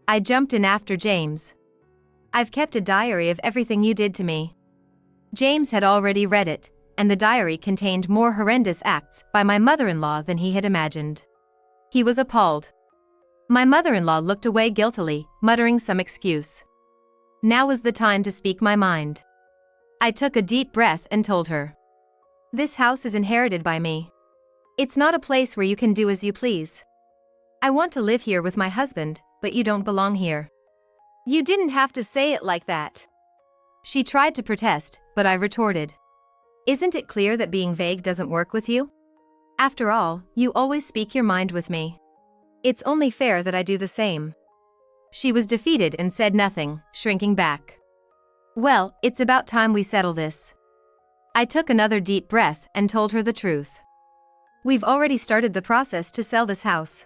A: I jumped in after James. "I've kept a diary of everything you did to me." James had already read it, and the diary contained more horrendous acts by my mother-in-law than he had imagined. He was appalled. My mother-in-law looked away guiltily, muttering some excuse. Now was the time to speak my mind. I took a deep breath and told her. "This house is inherited by me. It's not a place where you can do as you please. I want to live here with my husband, but you don't belong here." "You didn't have to say it like that." She tried to protest, but I retorted. "Isn't it clear that being vague doesn't work with you? After all, you always speak your mind with me. It's only fair that I do the same." She was defeated and said nothing, shrinking back. "Well, it's about time we settle this." I took another deep breath and told her the truth. "We've already started the process to sell this house.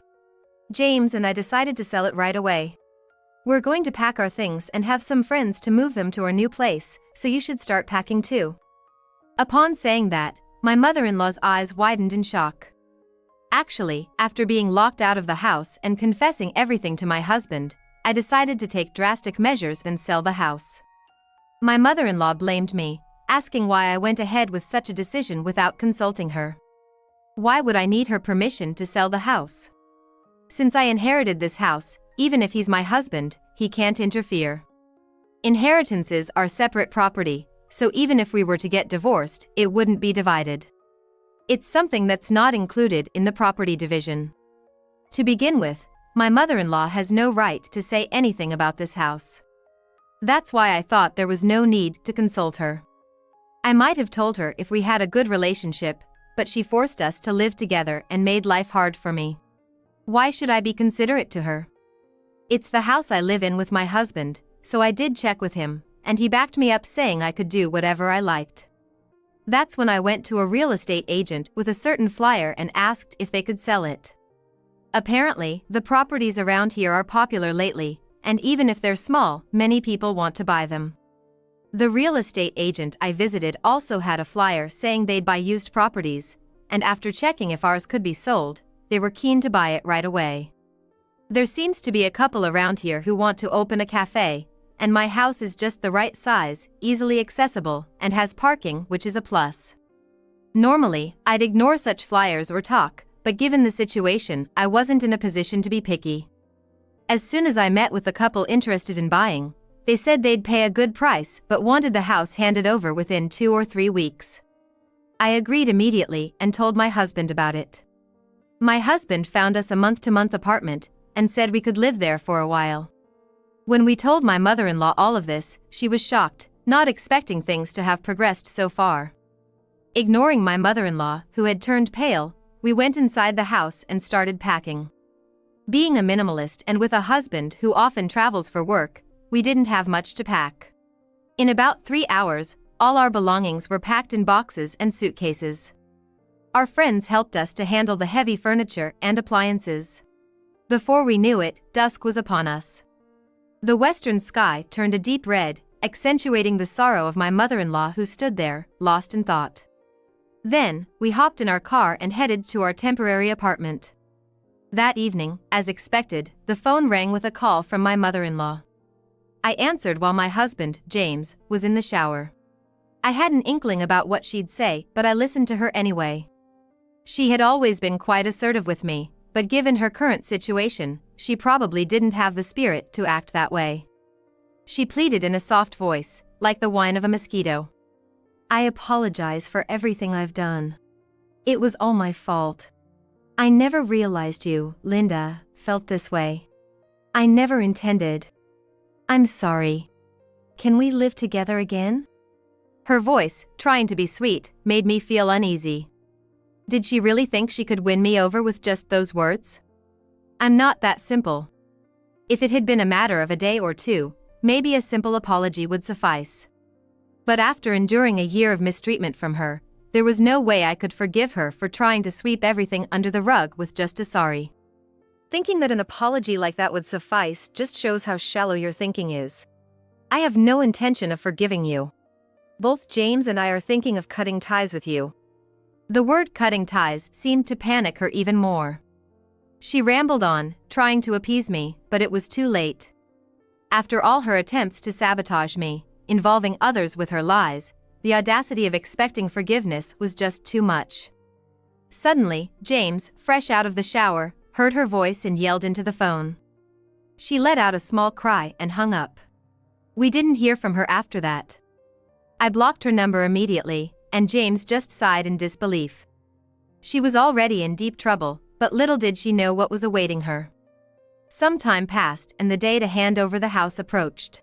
A: James and I decided to sell it right away. We're going to pack our things and have some friends to move them to our new place, so you should start packing too." Upon saying that, my mother-in-law's eyes widened in shock. Actually, after being locked out of the house and confessing everything to my husband, I decided to take drastic measures and sell the house. My mother-in-law blamed me, asking why I went ahead with such a decision without consulting her. Why would I need her permission to sell the house? Since I inherited this house, even if he's my husband, he can't interfere. Inheritances are separate property, so even if we were to get divorced, it wouldn't be divided. It's something that's not included in the property division. To begin with, my mother-in-law has no right to say anything about this house. That's why I thought there was no need to consult her. I might have told her if we had a good relationship, but she forced us to live together and made life hard for me. Why should I be considerate to her? It's the house I live in with my husband, so I did check with him, and he backed me up saying I could do whatever I liked. That's when I went to a real estate agent with a certain flyer and asked if they could sell it. Apparently, the properties around here are popular lately, and even if they're small, many people want to buy them. The real estate agent I visited also had a flyer saying they'd buy used properties, and after checking if ours could be sold, they were keen to buy it right away. There seems to be a couple around here who want to open a cafe, and my house is just the right size, easily accessible, and has parking, which is a plus. Normally, I'd ignore such flyers or talk, but given the situation, I wasn't in a position to be picky. As soon as I met with the couple interested in buying, they said they'd pay a good price but wanted the house handed over within 2 or 3 weeks. I agreed immediately and told my husband about it. My husband found us a month-to-month apartment and said we could live there for a while. When we told my mother-in-law all of this, she was shocked, not expecting things to have progressed so far. Ignoring my mother-in-law, who had turned pale, we went inside the house and started packing. Being a minimalist and with a husband who often travels for work, we didn't have much to pack. In about 3 hours, all our belongings were packed in boxes and suitcases. Our friends helped us to handle the heavy furniture and appliances. Before we knew it, dusk was upon us. The western sky turned a deep red, accentuating the sorrow of my mother-in-law who stood there, lost in thought. Then, we hopped in our car and headed to our temporary apartment. That evening, as expected, the phone rang with a call from my mother-in-law. I answered while my husband, James, was in the shower. I had an inkling about what she'd say, but I listened to her anyway. She had always been quite assertive with me, but given her current situation, she probably didn't have the spirit to act that way. She pleaded in a soft voice, like the whine of a mosquito. "I apologize for everything I've done. It was all my fault. I never realized you, Linda, felt this way. I never intended. I'm sorry. Can we live together again? Her voice, trying to be sweet, made me feel uneasy. Did she really think she could win me over with just those words? I'm not that simple. If it had been a matter of a day or two, maybe a simple apology would suffice. But after enduring a year of mistreatment from her, there was no way I could forgive her for trying to sweep everything under the rug with just a sorry. Thinking that an apology like that would suffice just shows how shallow your thinking is. I have no intention of forgiving you. Both James and I are thinking of cutting ties with you. The word cutting ties seemed to panic her even more. She rambled on, trying to appease me, but it was too late. After all her attempts to sabotage me, involving others with her lies, the audacity of expecting forgiveness was just too much. Suddenly, James, fresh out of the shower, heard her voice and yelled into the phone. She let out a small cry and hung up. We didn't hear from her after that. I blocked her number immediately, and James just sighed in disbelief. She was already in deep trouble, but little did she know what was awaiting her. Some time passed and the day to hand over the house approached.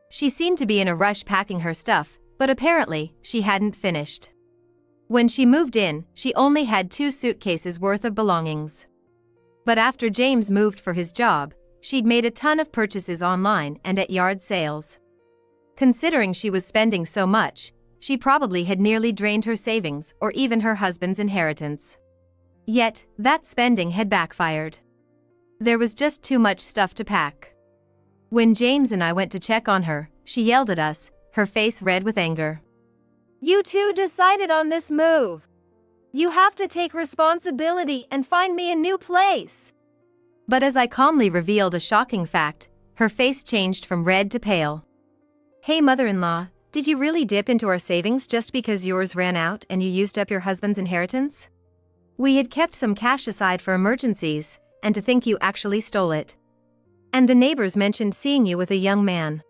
A: She seemed to be in a rush packing her stuff, but apparently, she hadn't finished. When she moved in, she only had 2 suitcases worth of belongings. But after James moved for his job, she'd made a ton of purchases online and at yard sales. Considering she was spending so much, she probably had nearly drained her savings or even her husband's inheritance. Yet, that spending had backfired. There was just too much stuff to pack. When James and I went to check on her, she yelled at us, her face red with anger. You two decided on this move. You have to take responsibility and find me a new place. But as I calmly revealed a shocking fact, her face changed from red to pale. Hey mother-in-law, did you really dip into our savings just because yours ran out and you used up your husband's inheritance? We had kept some cash aside for emergencies, and to think you actually stole it. And the neighbors mentioned seeing you with a young man.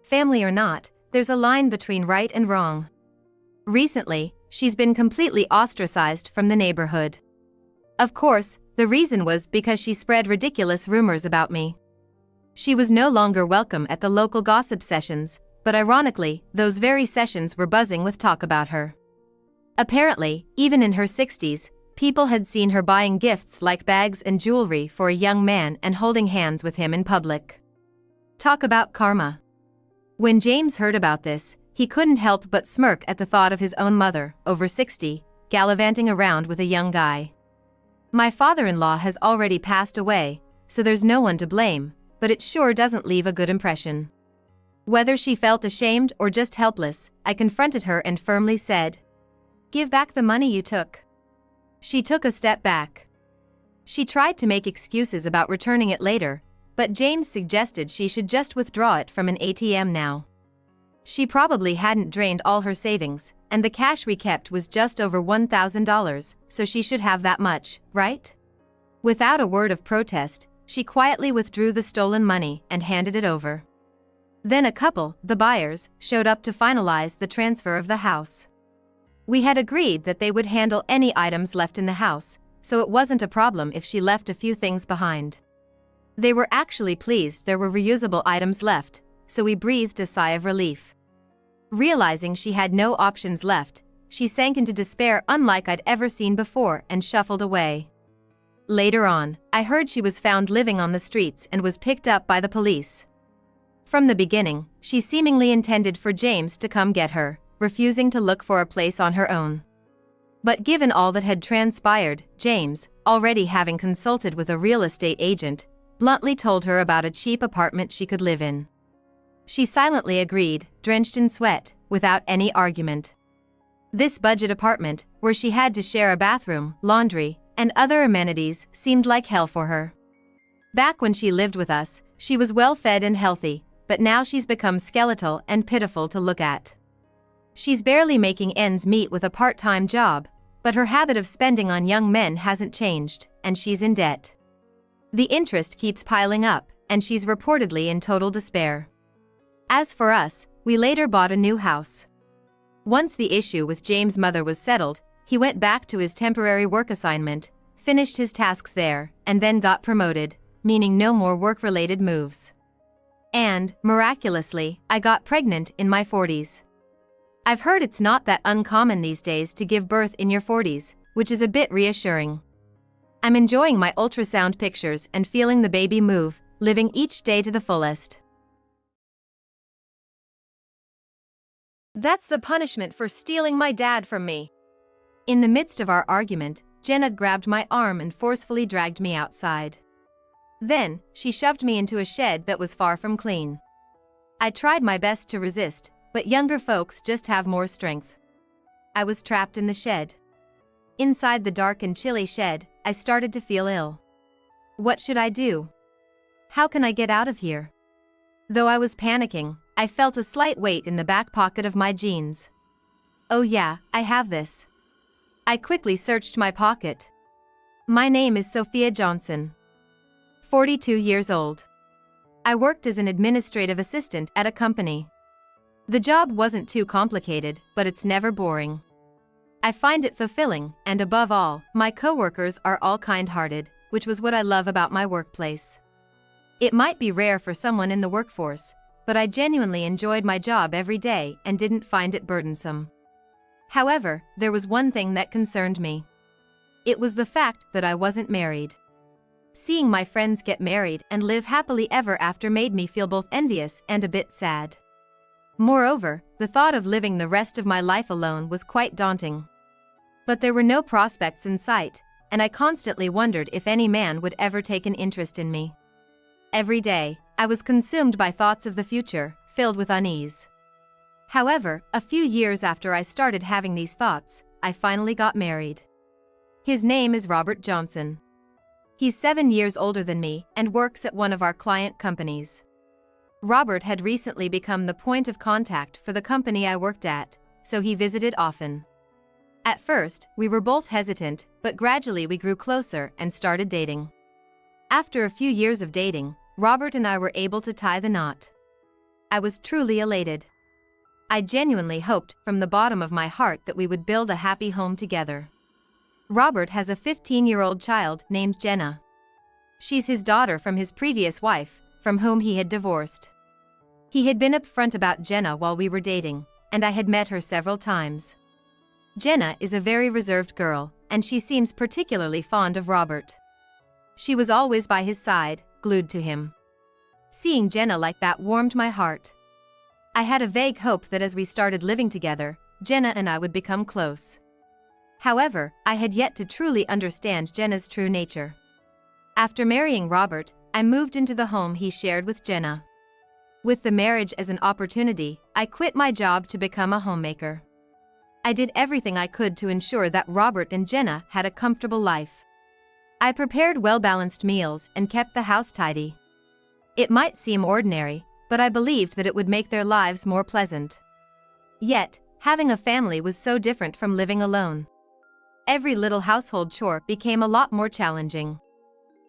A: Family or not, there's a line between right and wrong. Recently, she's been completely ostracized from the neighborhood. Of course, the reason was because she spread ridiculous rumors about me. She was no longer welcome at the local gossip sessions, but ironically, those very sessions were buzzing with talk about her. Apparently, even in her 60s, people had seen her buying gifts like bags and jewelry for a young man and holding hands with him in public. Talk about karma. When James heard about this, he couldn't help but smirk at the thought of his own mother, over 60, gallivanting around with a young guy. My father-in-law has already passed away, so there's no one to blame, but it sure doesn't leave a good impression. Whether she felt ashamed or just helpless, I confronted her and firmly said, "Give back the money you took." She took a step back. She tried to make excuses about returning it later, but James suggested she should just withdraw it from an ATM now. She probably hadn't drained all her savings, and the cash we kept was just over $1,000, so she should have that much, right? Without a word of protest, she quietly withdrew the stolen money and handed it over. Then a couple, the buyers, showed up to finalize the transfer of the house. We had agreed that they would handle any items left in the house, so it wasn't a problem if she left a few things behind. They were actually pleased there were reusable items left, so we breathed a sigh of relief. Realizing she had no options left, she sank into despair unlike I'd ever seen before and shuffled away. Later on, I heard she was found living on the streets and was picked up by the police. From the beginning, she seemingly intended for James to come get her, refusing to look for a place on her own. But given all that had transpired, James, already having consulted with a real estate agent, bluntly told her about a cheap apartment she could live in. She silently agreed, drenched in sweat, without any argument. This budget apartment, where she had to share a bathroom, laundry, and other amenities, seemed like hell for her. Back when she lived with us, she was well-fed and healthy, but now she's become skeletal and pitiful to look at. She's barely making ends meet with a part-time job, but her habit of spending on young men hasn't changed, and she's in debt. The interest keeps piling up, and she's reportedly in total despair. As for us, we later bought a new house. Once the issue with James' mother was settled, he went back to his temporary work assignment, finished his tasks there, and then got promoted, meaning no more work-related moves. And, miraculously, I got pregnant in my 40s. I've heard it's not that uncommon these days to give birth in your 40s, which is a bit reassuring. I'm enjoying my ultrasound pictures and feeling the baby move, living each day to the fullest. That's the punishment for stealing my dad from me. In the midst of our argument, Jenna grabbed my arm and forcefully dragged me outside. Then, she shoved me into a shed that was far from clean. I tried my best to resist, but younger folks just have more strength. I was trapped in the shed. Inside the dark and chilly shed, I started to feel ill. What should I do? How can I get out of here? Though I was panicking, I felt a slight weight in the back pocket of my jeans. Oh yeah, I have this. I quickly searched my pocket. My name is Sophia Johnson. 42 years old. I worked as an administrative assistant at a company. The job wasn't too complicated, but it's never boring. I find it fulfilling, and above all, my coworkers are all kind-hearted, which was what I love about my workplace. It might be rare for someone in the workforce, but I genuinely enjoyed my job every day and didn't find it burdensome. However, there was one thing that concerned me. It was the fact that I wasn't married. Seeing my friends get married and live happily ever after made me feel both envious and a bit sad. Moreover, the thought of living the rest of my life alone was quite daunting. But there were no prospects in sight, and I constantly wondered if any man would ever take an interest in me. Every day, I was consumed by thoughts of the future, filled with unease. However, a few years after I started having these thoughts, I finally got married. His name is Robert Johnson. He's 7 years older than me and works at one of our client companies. Robert had recently become the point of contact for the company I worked at, so he visited often. At first, we were both hesitant, but gradually we grew closer and started dating. After a few years of dating, Robert and I were able to tie the knot. I was truly elated. I genuinely hoped from the bottom of my heart that we would build a happy home together. Robert has a 15-year-old child named Jenna. She's his daughter from his previous wife, from whom he had divorced. He had been upfront about Jenna while we were dating, and I had met her several times. Jenna is a very reserved girl, and she seems particularly fond of Robert. She was always by his side, glued to him. Seeing Jenna like that warmed my heart. I had a vague hope that as we started living together, Jenna and I would become close. However, I had yet to truly understand Jenna's true nature. After marrying Robert, I moved into the home he shared with Jenna. With the marriage as an opportunity, I quit my job to become a homemaker. I did everything I could to ensure that Robert and Jenna had a comfortable life. I prepared well-balanced meals and kept the house tidy. It might seem ordinary, but I believed that it would make their lives more pleasant. Yet, having a family was so different from living alone. Every little household chore became a lot more challenging.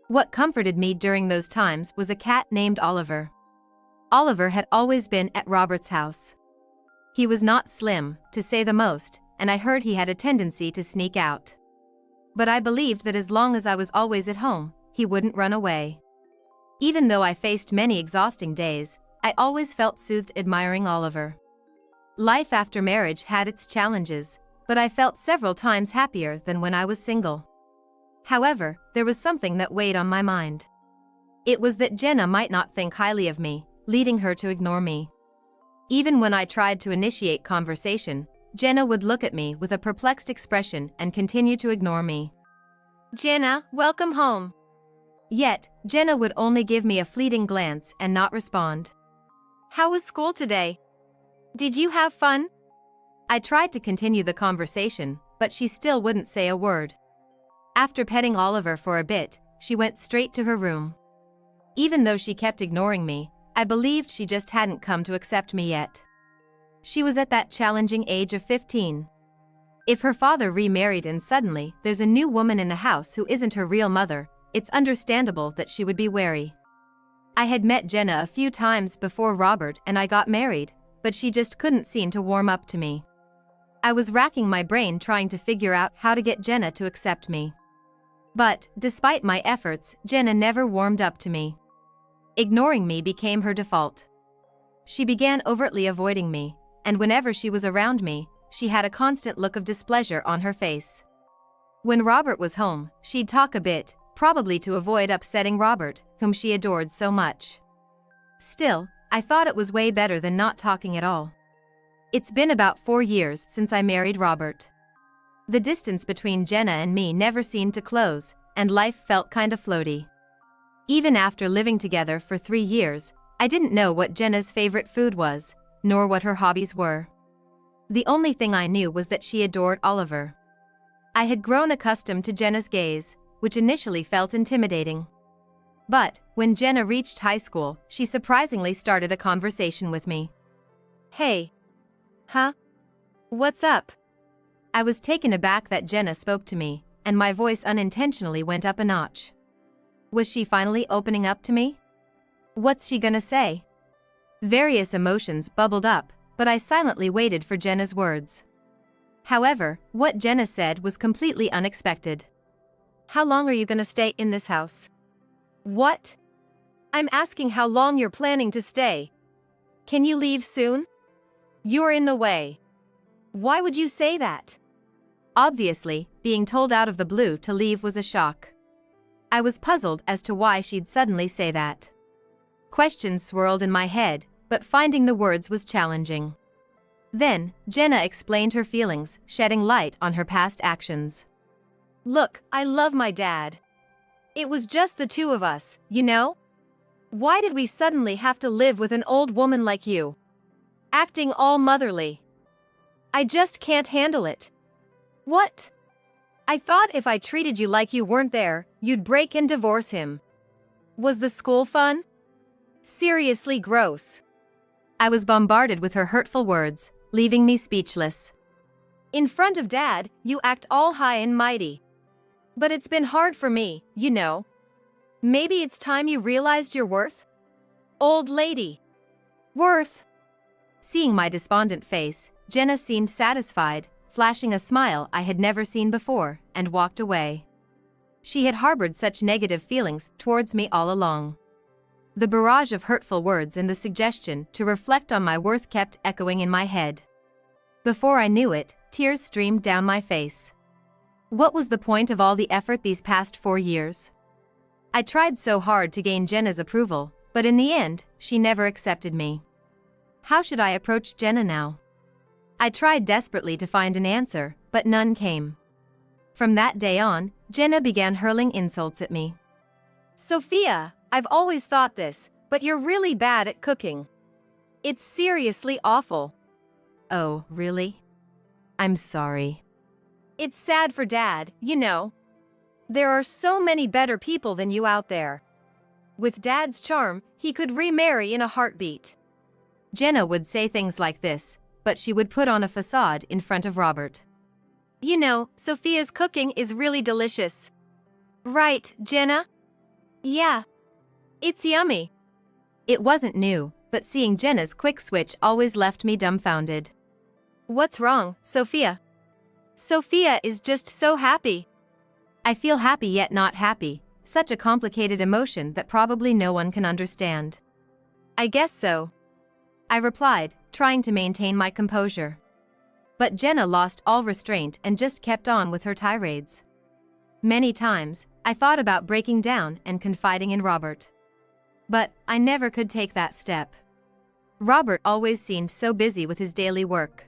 A: What comforted me during those times was a cat named Oliver. Oliver had always been at Robert's house. He was not slim, to say the most, and I heard he had a tendency to sneak out. But I believed that as long as I was always at home, he wouldn't run away. Even though I faced many exhausting days, I always felt soothed admiring Oliver. Life after marriage had its challenges, but I felt several times happier than when I was single. However, there was something that weighed on my mind. It was that Jenna might not think highly of me, leading her to ignore me. Even when I tried to initiate conversation, Jenna would look at me with a perplexed expression and continue to ignore me. "Jenna, welcome home." Yet, Jenna would only give me a fleeting glance and not respond. "How was school today? Did you have fun?" I tried to continue the conversation, but she still wouldn't say a word. After petting Oliver for a bit, she went straight to her room. Even though she kept ignoring me, I believed she just hadn't come to accept me yet. She was at that challenging age of 15. If her father remarried and suddenly there's a new woman in the house who isn't her real mother, it's understandable that she would be wary. I had met Jenna a few times before Robert and I got married, but she just couldn't seem to warm up to me. I was racking my brain trying to figure out how to get Jenna to accept me. But, despite my efforts, Jenna never warmed up to me. Ignoring me became her default. She began overtly avoiding me, and whenever she was around me, she had a constant look of displeasure on her face. When Robert was home, she'd talk a bit, probably to avoid upsetting Robert, whom she adored so much. Still, I thought it was way better than not talking at all. It's been about 4 years since I married Robert. The distance between Jenna and me never seemed to close, and life felt kinda floaty. Even after living together for 3 years, I didn't know what Jenna's favorite food was, nor what her hobbies were. The only thing I knew was that she adored Oliver. I had grown accustomed to Jenna's gaze, which initially felt intimidating. But, when Jenna reached high school, she surprisingly started a conversation with me. "Hey. Huh? What's up?" I was taken aback that Jenna spoke to me, and my voice unintentionally went up a notch. Was she finally opening up to me? What's she gonna say? Various emotions bubbled up, but I silently waited for Jenna's words. However, what Jenna said was completely unexpected. "How long are you gonna stay in this house?" "What? I'm asking how long you're planning to stay. Can you leave soon? You're in the way." "Why would you say that?" Obviously, being told out of the blue to leave was a shock. I was puzzled as to why she'd suddenly say that. Questions swirled in my head, but finding the words was challenging. Then, Jenna explained her feelings, shedding light on her past actions. "Look, I love my dad. It was just the two of us, you know? Why did we suddenly have to live with an old woman like you? Acting all motherly. I just can't handle it." "What? I thought if I treated you like you weren't there, you'd break and divorce him. Was the school fun? Seriously gross." I was bombarded with her hurtful words, leaving me speechless. "In front of Dad, you act all high and mighty. But it's been hard for me, you know. Maybe it's time you realized your worth? Old lady." "Worth?" Seeing my despondent face, Jenna seemed satisfied, flashing a smile I had never seen before, and walked away. She had harbored such negative feelings towards me all along. The barrage of hurtful words and the suggestion to reflect on my worth kept echoing in my head. Before I knew it, tears streamed down my face. What was the point of all the effort these past 4 years? I tried so hard to gain Jenna's approval, but in the end, she never accepted me. How should I approach Jenna now? I tried desperately to find an answer, but none came. From that day on, Jenna began hurling insults at me. "Sophia, I've always thought this, but you're really bad at cooking. It's seriously awful." "Oh, really? I'm sorry." "It's sad for Dad, you know. There are so many better people than you out there. With Dad's charm, he could remarry in a heartbeat." Jenna would say things like this, but she would put on a facade in front of Robert. "You know, Sophia's cooking is really delicious. Right, Jenna?" "Yeah. It's yummy." It wasn't new, but seeing Jenna's quick switch always left me dumbfounded. "What's wrong, Sophia?" "Sophia is just so happy." I feel happy yet not happy, such a complicated emotion that probably no one can understand. "I guess so," I replied, trying to maintain my composure. But Jenna lost all restraint and just kept on with her tirades. Many times, I thought about breaking down and confiding in Robert. But I never could take that step. Robert always seemed so busy with his daily work.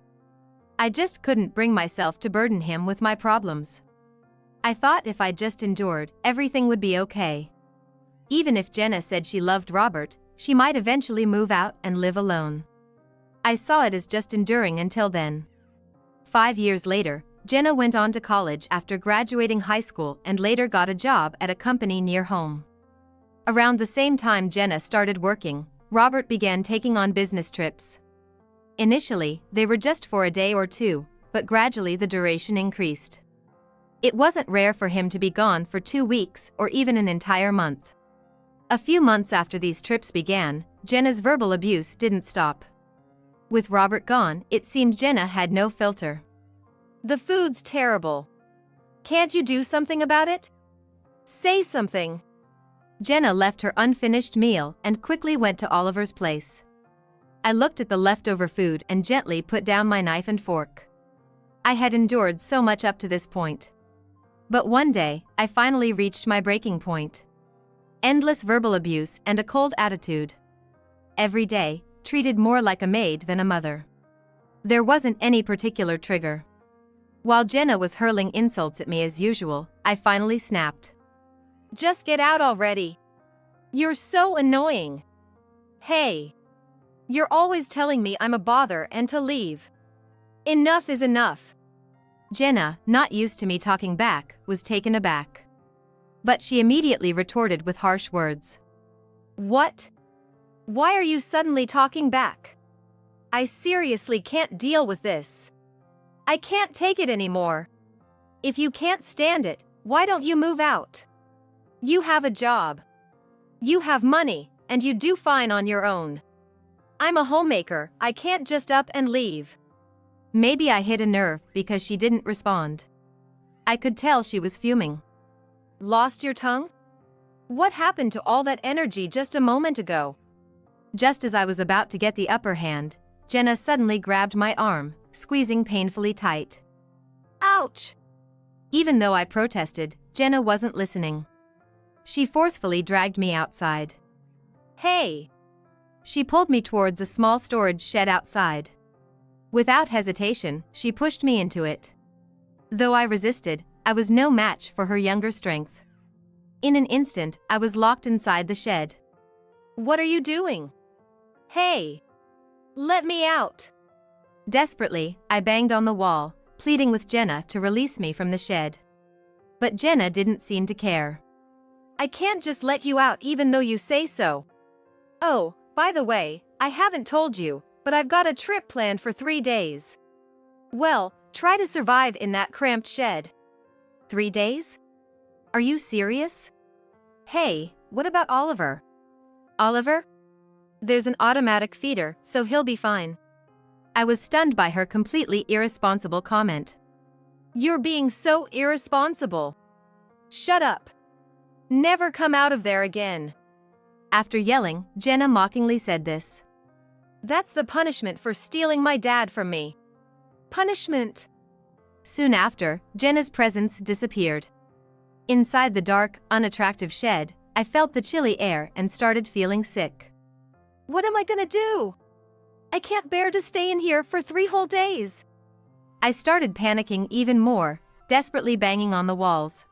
A: I just couldn't bring myself to burden him with my problems. I thought if I just endured, everything would be okay. Even if Jenna said she loved Robert, she might eventually move out and live alone. I saw it as just enduring until then. 5 years later, Jenna went on to college after graduating high school and later got a job at a company near home. Around the same time Jenna started working, Robert began taking on business trips. Initially, they were just for a day or two, but gradually the duration increased. It wasn't rare for him to be gone for 2 weeks or even an entire month. A few months after these trips began, Jenna's verbal abuse didn't stop. With Robert gone, it seemed Jenna had no filter. "The food's terrible. Can't you do something about it? Say something. Jenna left her unfinished meal and quickly went to Oliver's place. I looked at the leftover food and gently put down my knife and fork. I had endured so much up to this point. But one day, I finally reached my breaking point. Endless verbal abuse and a cold attitude. Every day, treated more like a maid than a mother. There wasn't any particular trigger. While Jenna was hurling insults at me as usual, I finally snapped. Just get out already. You're so annoying. Hey. You're always telling me I'm a bother and to leave. Enough is enough. Jenna, not used to me talking back, was taken aback. But she immediately retorted with harsh words. What? Why are you suddenly talking back? I seriously can't deal with this. I can't take it anymore. If you can't stand it, why don't you move out? You have a job. You have money, and you do fine on your own. I'm a homemaker, I can't just up and leave. Maybe I hit a nerve because she didn't respond. I could tell she was fuming. Lost your tongue? What happened to all that energy just a moment ago? Just as I was about to get the upper hand, Jenna suddenly grabbed my arm, squeezing painfully tight. Ouch! Even though I protested, Jenna wasn't listening. She forcefully dragged me outside. Hey! She pulled me towards a small storage shed outside. Without hesitation, she pushed me into it. Though I resisted, I was no match for her younger strength. In an instant, I was locked inside the shed. What are you doing? Hey! Let me out! Desperately, I banged on the wall, pleading with Jenna to release me from the shed. But Jenna didn't seem to care. I can't just let you out even though you say so. Oh, by the way, I haven't told you, but I've got a trip planned for 3 days. Well, try to survive in that cramped shed. 3 days? Are you serious? Hey, what about Oliver? Oliver? There's an automatic feeder, so he'll be fine. I was stunned by her completely irresponsible comment. You're being so irresponsible. Shut up. Never come out of there again. After yelling, Jenna mockingly said this. That's the punishment for stealing my dad from me. Punishment. Soon after, Jenna's presence disappeared. Inside the dark, unattractive shed, I felt the chilly air and started feeling sick. What am I gonna do? I can't bear to stay in here for 3 whole days. I started panicking even more, desperately banging on the walls.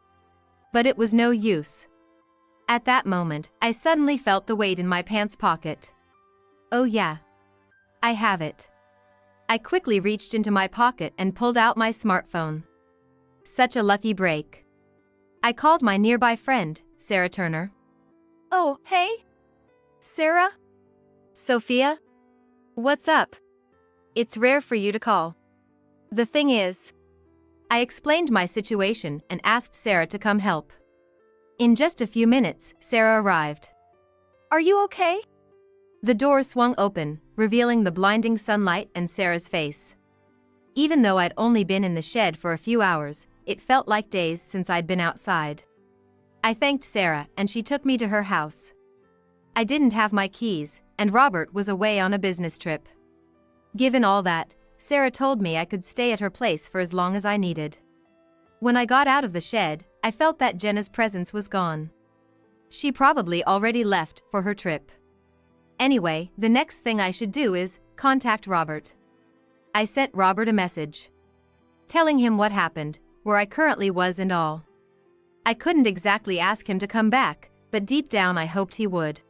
A: But it was no use. At that moment, I suddenly felt the weight in my pants pocket. Oh yeah. I have it. I quickly reached into my pocket and pulled out my smartphone. Such a lucky break. I called my nearby friend, Sarah Turner. Oh, hey? Sarah? Sophia? What's up? It's rare for you to call. The thing is, I explained my situation and asked Sarah to come help. In just a few minutes, Sarah arrived. Are you okay? The door swung open, revealing the blinding sunlight and Sarah's face. Even though I'd only been in the shed for a few hours, it felt like days since I'd been outside. I thanked Sarah and she took me to her house. I didn't have my keys, and Robert was away on a business trip. Given all that, Sarah told me I could stay at her place for as long as I needed. When I got out of the shed, I felt that Jenna's presence was gone. She probably already left for her trip. Anyway, the next thing I should do is contact Robert. I sent Robert a message, telling him what happened, where I currently was and all. I couldn't exactly ask him to come back, but deep down I hoped he would.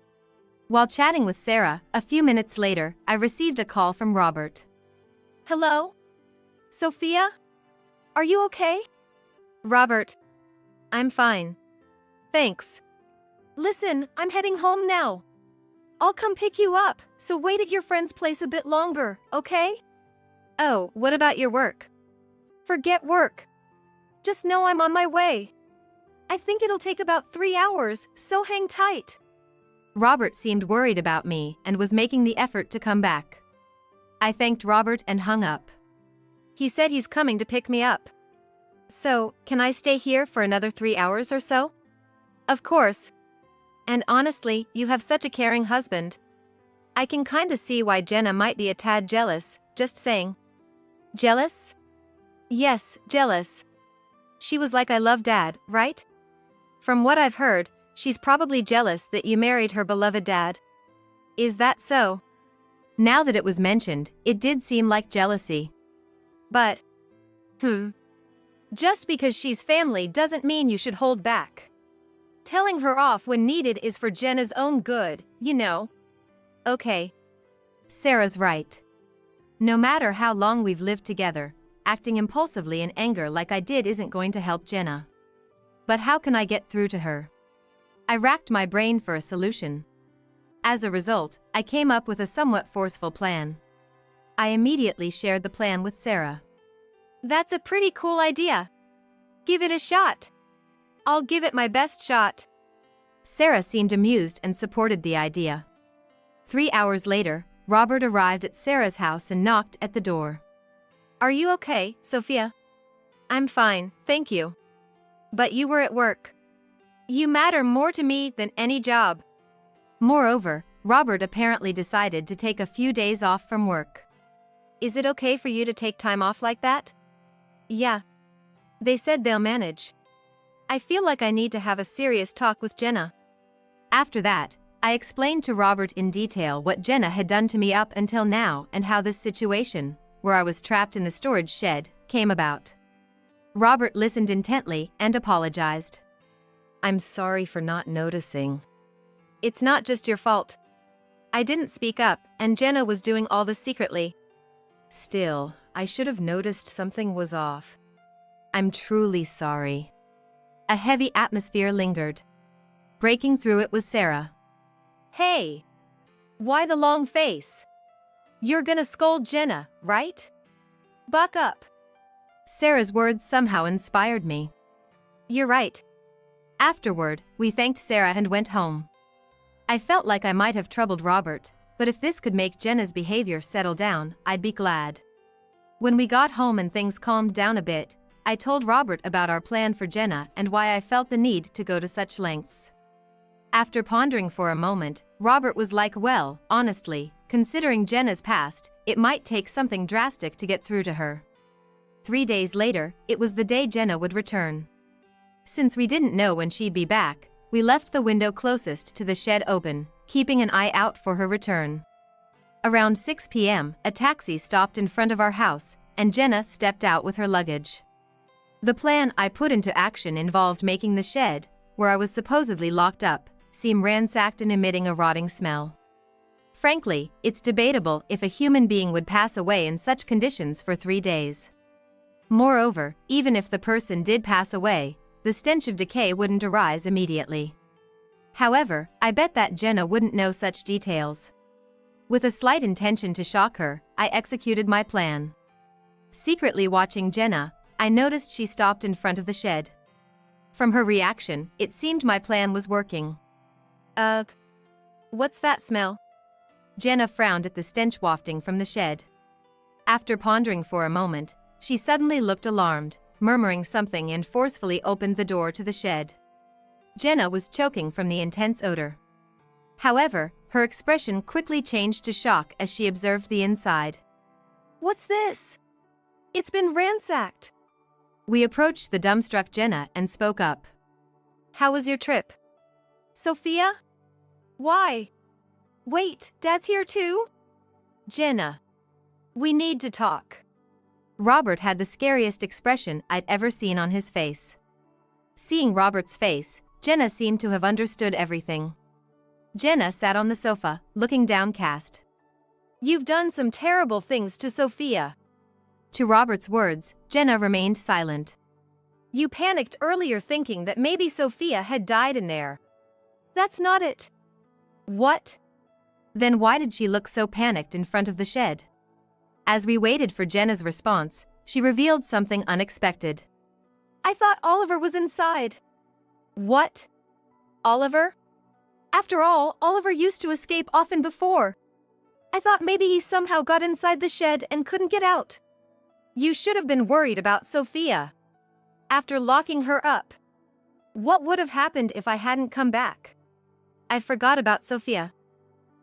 A: While chatting with Sarah, a few minutes later, I received a call from Robert. Hello? Sophia? Are you okay? Robert. I'm fine. Thanks. Listen, I'm heading home now. I'll come pick you up, so wait at your friend's place a bit longer, okay? Oh, what about your work? Forget work. Just know I'm on my way. I think it'll take about 3 hours, so hang tight. Robert seemed worried about me and was making the effort to come back. I thanked Robert and hung up. He said he's coming to pick me up. So, can I stay here for another 3 hours or so? Of course. And honestly, you have such a caring husband. I can kinda see why Jenna might be a tad jealous, just saying. Jealous? Yes, jealous. She was like, I love Dad, right? From what I've heard, she's probably jealous that you married her beloved dad. Is that so? Now that it was mentioned, it did seem like jealousy. But, just because she's family doesn't mean you should hold back. Telling her off when needed is for Jenna's own good, you know. Okay. Sarah's right. No matter how long we've lived together, acting impulsively in anger like I did isn't going to help Jenna. But how can I get through to her? I racked my brain for a solution. As a result, I came up with a somewhat forceful plan. I immediately shared the plan with Sarah. That's a pretty cool idea. Give it a shot. I'll give it my best shot. Sarah seemed amused and supported the idea. 3 hours later, Robert arrived at Sarah's house and knocked at the door. Are you okay, Sophia? I'm fine, thank you. But you were at work. You matter more to me than any job. Moreover, Robert apparently decided to take a few days off from work. Is it okay for you to take time off like that? Yeah. They said they'll manage. I feel like I need to have a serious talk with Jenna. After that, I explained to Robert in detail what Jenna had done to me up until now and how this situation, where I was trapped in the storage shed, came about. Robert listened intently and apologized. I'm sorry for not noticing. It's not just your fault. I didn't speak up, and Jenna was doing all this secretly. Still, I should have noticed something was off. I'm truly sorry. A heavy atmosphere lingered. Breaking through it was Sarah. Hey! Why the long face? You're gonna scold Jenna, right? Buck up. Sarah's words somehow inspired me. You're right. Afterward, we thanked Sarah and went home. I felt like I might have troubled Robert, but if this could make Jenna's behavior settle down, I'd be glad. When we got home and things calmed down a bit, I told Robert about our plan for Jenna and why I felt the need to go to such lengths. After pondering for a moment, Robert was like, well, honestly, considering Jenna's past, it might take something drastic to get through to her. 3 days later, it was the day Jenna would return. Since we didn't know when she'd be back, we left the window closest to the shed open, keeping an eye out for her return. Around 6 p.m., a taxi stopped in front of our house, and Jenna stepped out with her luggage. The plan I put into action involved making the shed, where I was supposedly locked up, seem ransacked and emitting a rotting smell. Frankly, it's debatable if a human being would pass away in such conditions for 3 days. Moreover, even if the person did pass away, the stench of decay wouldn't arise immediately. However, I bet that Jenna wouldn't know such details. With a slight intention to shock her, I executed my plan. Secretly watching Jenna, I noticed she stopped in front of the shed. From her reaction, it seemed my plan was working. Ugh. What's that smell? Jenna frowned at the stench wafting from the shed. After pondering for a moment, she suddenly looked alarmed, murmuring something and forcefully opened the door to the shed. Jenna was choking from the intense odor. However, her expression quickly changed to shock as she observed the inside. What's this? It's been ransacked. We approached the dumbstruck Jenna and spoke up. How was your trip? Sophia? Why? Wait, Dad's here too? Jenna. We need to talk. Robert had the scariest expression I'd ever seen on his face. Seeing Robert's face, Jenna seemed to have understood everything. Jenna sat on the sofa, looking downcast. You've done some terrible things to Sophia. To Robert's words, Jenna remained silent. You panicked earlier thinking that maybe Sophia had died in there. That's not it. What? Then why did she look so panicked in front of the shed? As we waited for Jenna's response, she revealed something unexpected. I thought Oliver was inside. What? Oliver? After all, Oliver used to escape often before. I thought maybe he somehow got inside the shed and couldn't get out. You should have been worried about Sophia. After locking her up. What would have happened if I hadn't come back? I forgot about Sophia.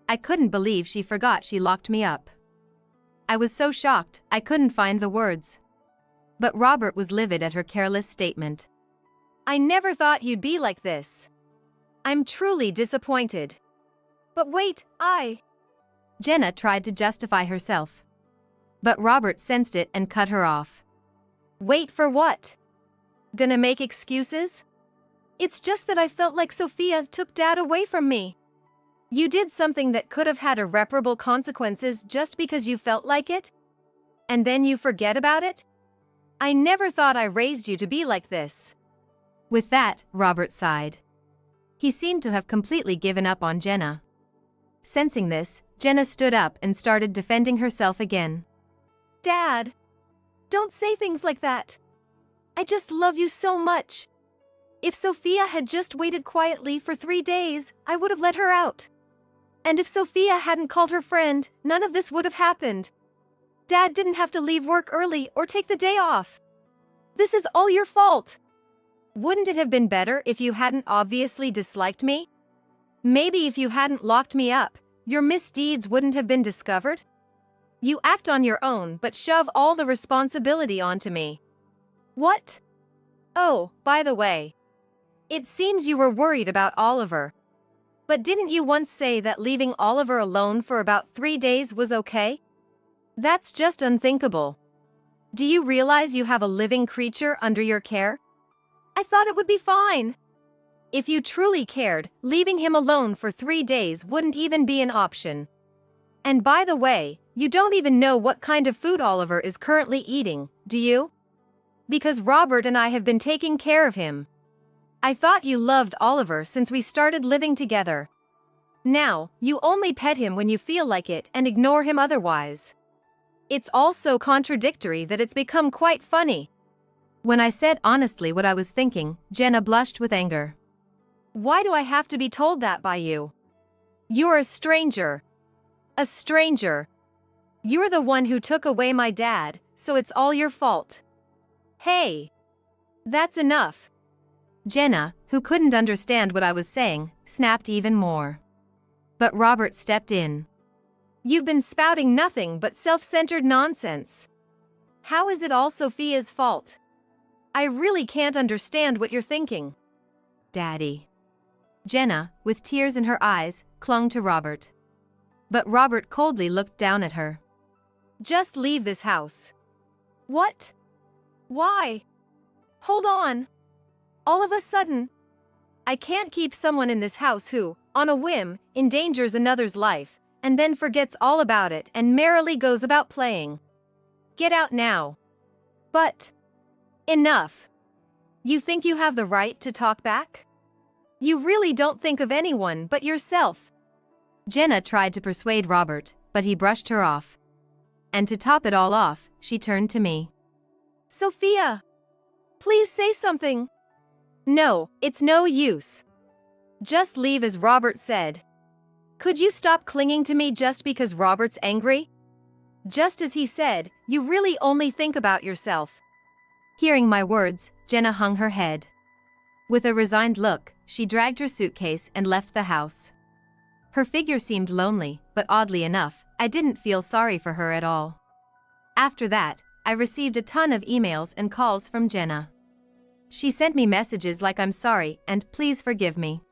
A: I couldn't believe she forgot she locked me up. I was so shocked, I couldn't find the words. But Robert was livid at her careless statement. I never thought you'd be like this. I'm truly disappointed. But wait, Jenna tried to justify herself. But Robert sensed it and cut her off. Wait for what? Gonna make excuses? It's just that I felt like Sophia took Dad away from me. You did something that could have had irreparable consequences just because you felt like it? And then you forget about it? I never thought I raised you to be like this. With that, Robert sighed. He seemed to have completely given up on Jenna. Sensing this, Jenna stood up and started defending herself again. Dad, don't say things like that. I just love you so much. If Sophia had just waited quietly for 3 days, I would have let her out. And if Sophia hadn't called her friend, none of this would have happened. Dad didn't have to leave work early or take the day off. This is all your fault. Wouldn't it have been better if you hadn't obviously disliked me? Maybe if you hadn't locked me up, your misdeeds wouldn't have been discovered? You act on your own but shove all the responsibility onto me. What? Oh, by the way. It seems you were worried about Oliver. But didn't you once say that leaving Oliver alone for about 3 days was okay? That's just unthinkable. Do you realize you have a living creature under your care? I thought it would be fine. If you truly cared, leaving him alone for 3 days wouldn't even be an option. And by the way, you don't even know what kind of food Oliver is currently eating, do you? Because Robert and I have been taking care of him. I thought you loved Oliver since we started living together. Now, you only pet him when you feel like it and ignore him otherwise. It's all so contradictory that it's become quite funny. When I said honestly what I was thinking, Jenna blushed with anger. Why do I have to be told that by you? You're a stranger. A stranger. You're the one who took away my dad, so it's all your fault. Hey! That's enough. Jenna, who couldn't understand what I was saying, snapped even more. But Robert stepped in. You've been spouting nothing but self-centered nonsense. How is it all Sophia's fault? I really can't understand what you're thinking. Daddy. Jenna, with tears in her eyes, clung to Robert. But Robert coldly looked down at her. Just leave this house. What? Why? Hold on. All of a sudden. I can't keep someone in this house who, on a whim, endangers another's life, and then forgets all about it and merrily goes about playing. Get out now. But. Enough. You think you have the right to talk back? You really don't think of anyone but yourself. Jenna tried to persuade Robert, but he brushed her off. And to top it all off, she turned to me. Sophia! Please say something. No, it's no use. Just leave as Robert said. Could you stop clinging to me just because Robert's angry? Just as he said, you really only think about yourself. Hearing my words, Jenna hung her head. With a resigned look, she dragged her suitcase and left the house. Her figure seemed lonely, but oddly enough, I didn't feel sorry for her at all. After that, I received a ton of emails and calls from Jenna. She sent me messages like I'm sorry and please forgive me.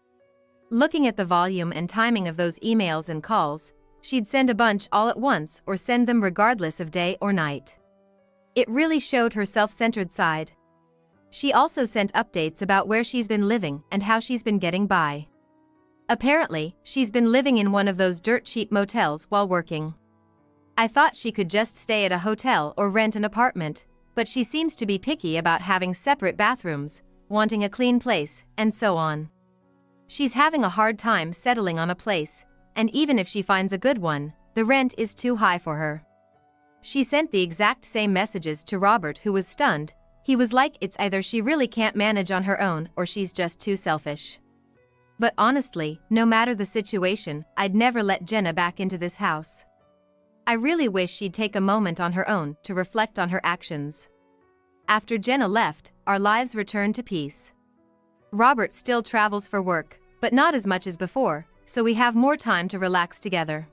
A: Looking at the volume and timing of those emails and calls, she'd send a bunch all at once or send them regardless of day or night. It really showed her self-centered side. She also sent updates about where she's been living and how she's been getting by. Apparently, she's been living in one of those dirt-cheap motels while working. I thought she could just stay at a hotel or rent an apartment, but she seems to be picky about having separate bathrooms, wanting a clean place, and so on. She's having a hard time settling on a place, and even if she finds a good one, the rent is too high for her. She sent the exact same messages to Robert, who was stunned. He was like, it's either she really can't manage on her own or she's just too selfish. But honestly, no matter the situation, I'd never let Jenna back into this house. I really wish she'd take a moment on her own to reflect on her actions. After Jenna left, our lives returned to peace. Robert still travels for work, but not as much as before, so we have more time to relax together.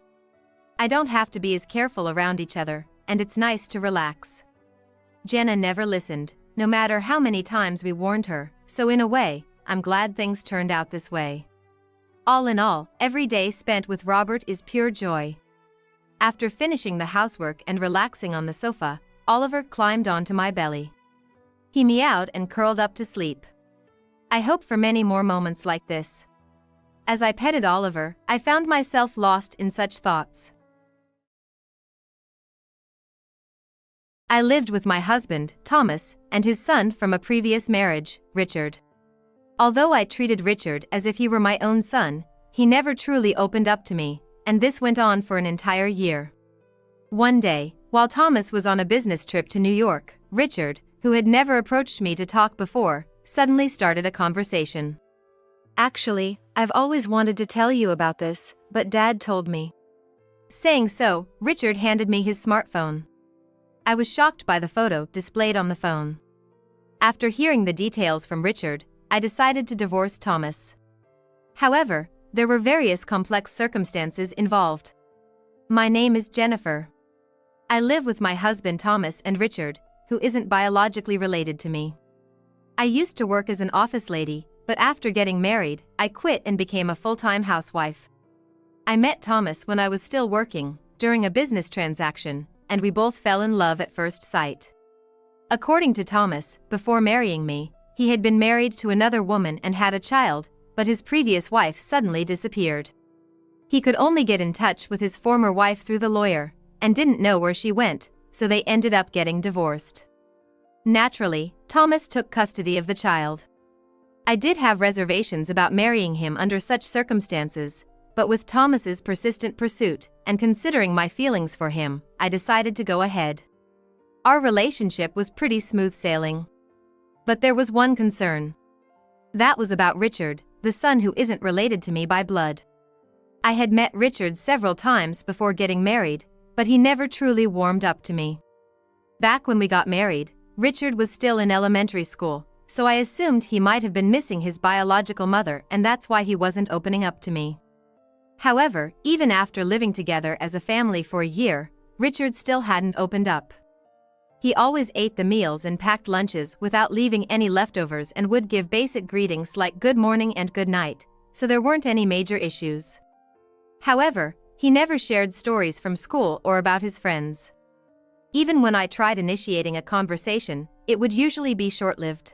A: I don't have to be as careful around each other, and it's nice to relax. Jenna never listened, no matter how many times we warned her, so in a way, I'm glad things turned out this way. All in all, every day spent with Robert is pure joy. After finishing the housework and relaxing on the sofa, Oliver climbed onto my belly. He meowed and curled up to sleep. I hope for many more moments like this. As I petted Oliver, I found myself lost in such thoughts. I lived with my husband, Thomas, and his son from a previous marriage, Richard. Although I treated Richard as if he were my own son, he never truly opened up to me, and this went on for an entire year. One day, while Thomas was on a business trip to New York, Richard, who had never approached me to talk before, suddenly started a conversation. "Actually, I've always wanted to tell you about this, but Dad told me." Saying so, Richard handed me his smartphone. I was shocked by the photo displayed on the phone. After hearing the details from Richard, I decided to divorce Thomas. However, there were various complex circumstances involved. My name is Jennifer. I live with my husband Thomas and Richard, who isn't biologically related to me. I used to work as an office lady, but after getting married, I quit and became a full-time housewife. I met Thomas when I was still working, during a business transaction, and we both fell in love at first sight. According to Thomas, before marrying me, he had been married to another woman and had a child, but his previous wife suddenly disappeared. He could only get in touch with his former wife through the lawyer, and didn't know where she went, so they ended up getting divorced. Naturally, Thomas took custody of the child. I did have reservations about marrying him under such circumstances, but with Thomas's persistent pursuit, and considering my feelings for him, I decided to go ahead. Our relationship was pretty smooth sailing. But there was one concern. That was about Richard, the son who isn't related to me by blood. I had met Richard several times before getting married, but he never truly warmed up to me. Back when we got married, Richard was still in elementary school, so I assumed he might have been missing his biological mother, and that's why he wasn't opening up to me. However, even after living together as a family for a year, Richard still hadn't opened up. He always ate the meals and packed lunches without leaving any leftovers and would give basic greetings like good morning and good night, so there weren't any major issues. However, he never shared stories from school or about his friends. Even when I tried initiating a conversation, it would usually be short-lived.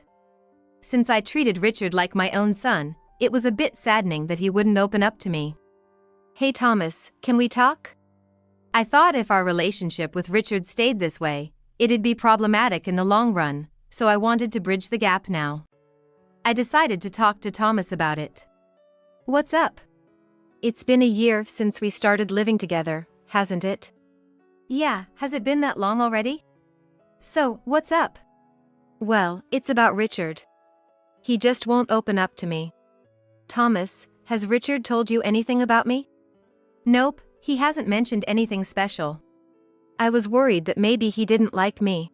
A: Since I treated Richard like my own son, it was a bit saddening that he wouldn't open up to me. "Hey Thomas, can we talk?" I thought if our relationship with Richard stayed this way, it'd be problematic in the long run, so I wanted to bridge the gap now. I decided to talk to Thomas about it. "What's up?" "It's been a year since we started living together, hasn't it?" "Yeah, has it been that long already?" "So, what's up?" "Well, it's about Richard. He just won't open up to me." "Thomas, has Richard told you anything about me?" "Nope, he hasn't mentioned anything special." "I was worried that maybe he didn't like me."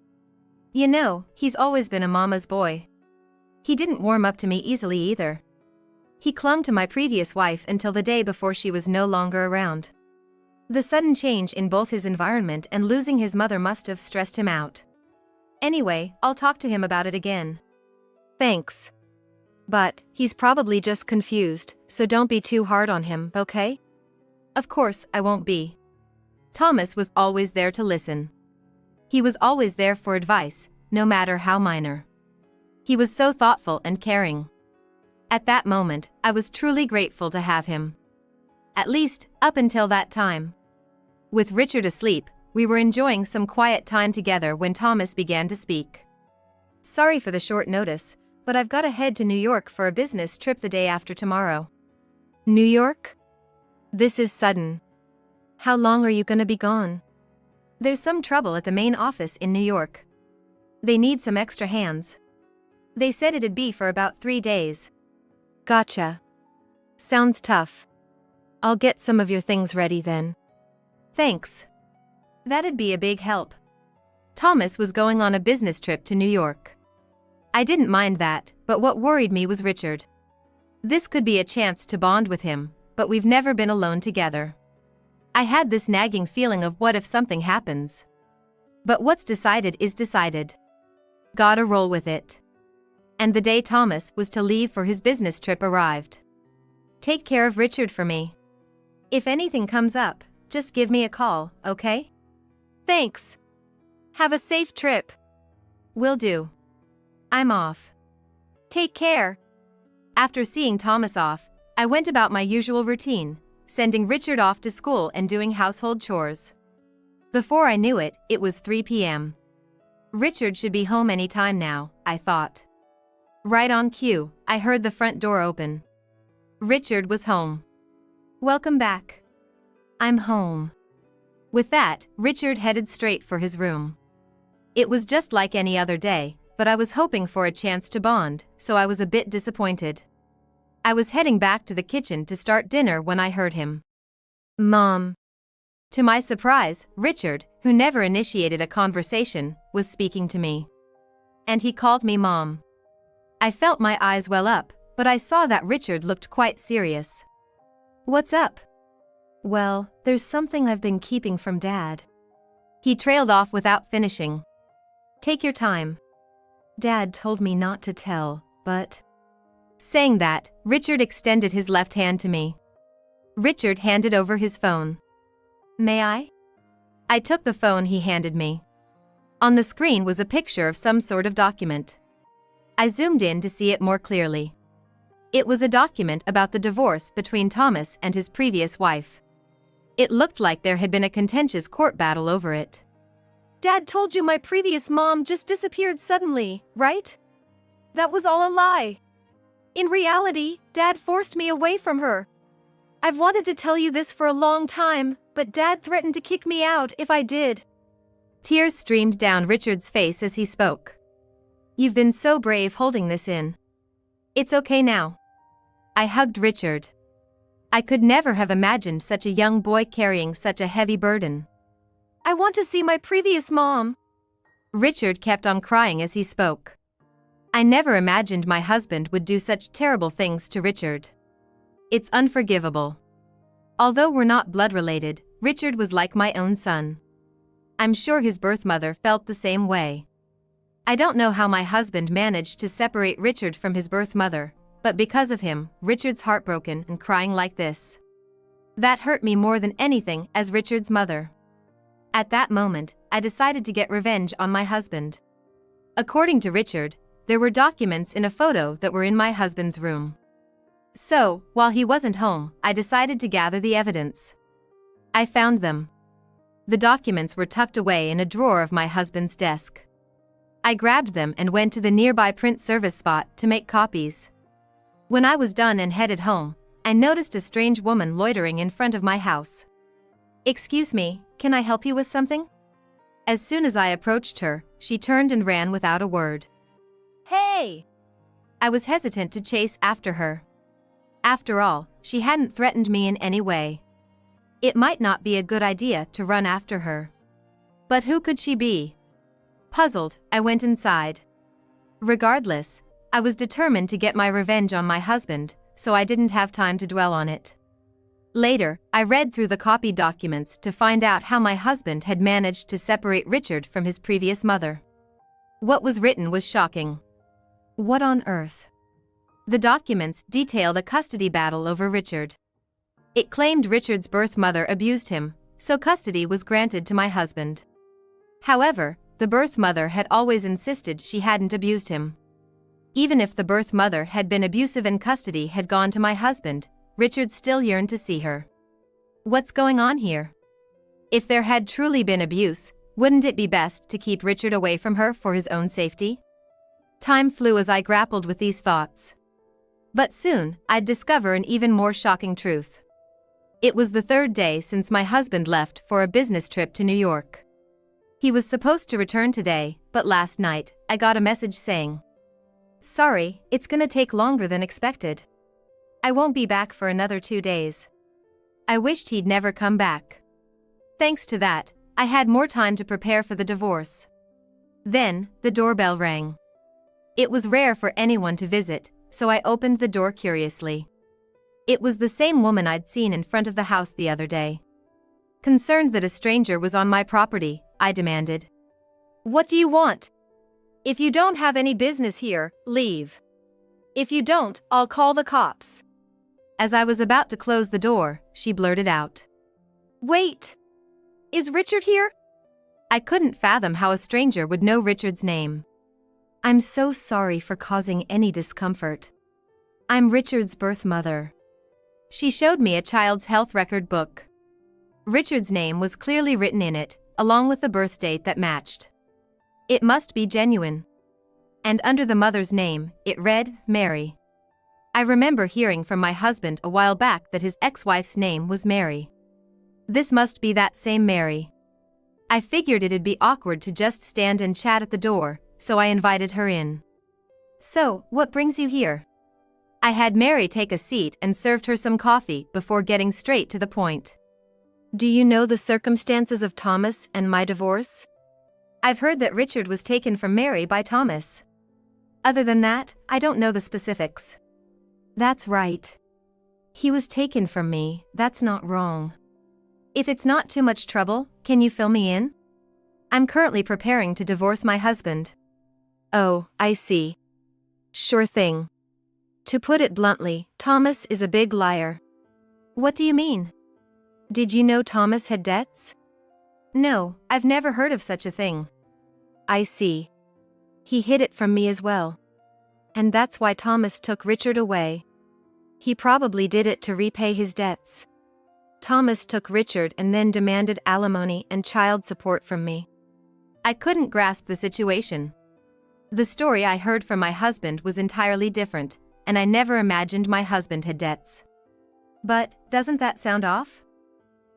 A: "You know, he's always been a mama's boy. He didn't warm up to me easily either. He clung to my previous wife until the day before she was no longer around. The sudden change in both his environment and losing his mother must have stressed him out. Anyway, I'll talk to him about it again." "Thanks. But he's probably just confused, so don't be too hard on him, okay?" "Of course, I won't be." Thomas was always there to listen. He was always there for advice, no matter how minor. He was so thoughtful and caring. At that moment, I was truly grateful to have him. At least, up until that time. With Richard asleep, we were enjoying some quiet time together when Thomas began to speak. "Sorry for the short notice, but I've got to head to New York for a business trip the day after tomorrow." "New York? This is sudden. How long are you gonna be gone?" "There's some trouble at the main office in New York. They need some extra hands. They said it'd be for about 3 days." "Gotcha. Sounds tough. I'll get some of your things ready then." "Thanks. That'd be a big help." Thomas was going on a business trip to New York. I didn't mind that, but what worried me was Richard. This could be a chance to bond with him, but we've never been alone together. I had this nagging feeling of what if something happens. But what's decided is decided. Gotta roll with it. And the day Thomas was to leave for his business trip arrived. Take care of Richard for me. If anything comes up, just give me a call, okay? Thanks. Have a safe trip. Will do. I'm off. Take care. After seeing Thomas off, I went about my usual routine, sending Richard off to school and doing household chores. Before I knew it, it was 3 p.m. Richard should be home any time now, I thought. Right on cue, I heard the front door open. Richard was home. Welcome back. I'm home. With that, Richard headed straight for his room. It was just like any other day, but I was hoping for a chance to bond, so I was a bit disappointed. I was heading back to the kitchen to start dinner when I heard him. Mom. To my surprise, Richard, who never initiated a conversation, was speaking to me. And he called me Mom. I felt my eyes well up, but I saw that Richard looked quite serious. What's up? Well, there's something I've been keeping from Dad. He trailed off without finishing. Take your time. Dad told me not to tell, but... Saying that, Richard extended his left hand to me. Richard handed over his phone. May I? I took the phone he handed me. On the screen was a picture of some sort of document. I zoomed in to see it more clearly. It was a document about the divorce between Thomas and his previous wife. It looked like there had been a contentious court battle over it. Dad told you my previous mom just disappeared suddenly, right? That was all a lie. In reality, Dad forced me away from her. I've wanted to tell you this for a long time, but Dad threatened to kick me out if I did. Tears streamed down Richard's face as he spoke. You've been so brave holding this in. It's okay now. I hugged Richard. I could never have imagined such a young boy carrying such a heavy burden. I want to see my previous mom. Richard kept on crying as he spoke. I never imagined my husband would do such terrible things to Richard. It's unforgivable. Although we're not blood related, Richard was like my own son. I'm sure his birth mother felt the same way. I don't know how my husband managed to separate Richard from his birth mother, but because of him, Richard's heartbroken and crying like this. That hurt me more than anything as Richard's mother. At that moment, I decided to get revenge on my husband. According to Richard, there were documents in a photo that were in my husband's room. So, while he wasn't home, I decided to gather the evidence. I found them. The documents were tucked away in a drawer of my husband's desk. I grabbed them and went to the nearby print service spot to make copies. When I was done and headed home, I noticed a strange woman loitering in front of my house. Excuse me, can I help you with something? As soon as I approached her, she turned and ran without a word. Hey! I was hesitant to chase after her. After all, she hadn't threatened me in any way. It might not be a good idea to run after her. But who could she be? Puzzled, I went inside. Regardless, I was determined to get my revenge on my husband, so I didn't have time to dwell on it. Later, I read through the copied documents to find out how my husband had managed to separate Richard from his previous mother. What was written was shocking. What on earth? The documents detailed a custody battle over Richard. It claimed Richard's birth mother abused him, so custody was granted to my husband. However, the birth mother had always insisted she hadn't abused him. Even if the birth mother had been abusive and custody had gone to my husband, Richard still yearned to see her. What's going on here? If there had truly been abuse, wouldn't it be best to keep Richard away from her for his own safety? Time flew as I grappled with these thoughts. But soon, I'd discover an even more shocking truth. It was the third day since my husband left for a business trip to New York. He was supposed to return today, but last night, I got a message saying, "Sorry, it's gonna take longer than expected. I won't be back for another 2 days." I wished he'd never come back. Thanks to that, I had more time to prepare for the divorce. Then, the doorbell rang. It was rare for anyone to visit, so I opened the door curiously. It was the same woman I'd seen in front of the house the other day. Concerned that a stranger was on my property, I demanded, "What do you want? If you don't have any business here, leave. If you don't, I'll call the cops." As I was about to close the door, she blurted out, "Wait! Is Richard here?" I couldn't fathom how a stranger would know Richard's name. "I'm so sorry for causing any discomfort. I'm Richard's birth mother." She showed me a child's health record book. Richard's name was clearly written in it, along with the birth date that matched. It must be genuine. And under the mother's name, it read, Mary. I remember hearing from my husband a while back that his ex-wife's name was Mary. This must be that same Mary. I figured it'd be awkward to just stand and chat at the door, so I invited her in. "So, what brings you here?" I had Mary take a seat and served her some coffee before getting straight to the point. "Do you know the circumstances of Thomas and my divorce? I've heard that Richard was taken from Mary by Thomas. Other than that, I don't know the specifics." "That's right. He was taken from me, that's not wrong. If it's not too much trouble, can you fill me in? I'm currently preparing to divorce my husband." "Oh, I see. Sure thing. To put it bluntly, Thomas is a big liar." "What do you mean? Did you know Thomas had debts?" "No, I've never heard of such a thing." "I see. He hid it from me as well. And that's why Thomas took Richard away. He probably did it to repay his debts. Thomas took Richard and then demanded alimony and child support from me." I couldn't grasp the situation. The story I heard from my husband was entirely different, and I never imagined my husband had debts. But, doesn't that sound off?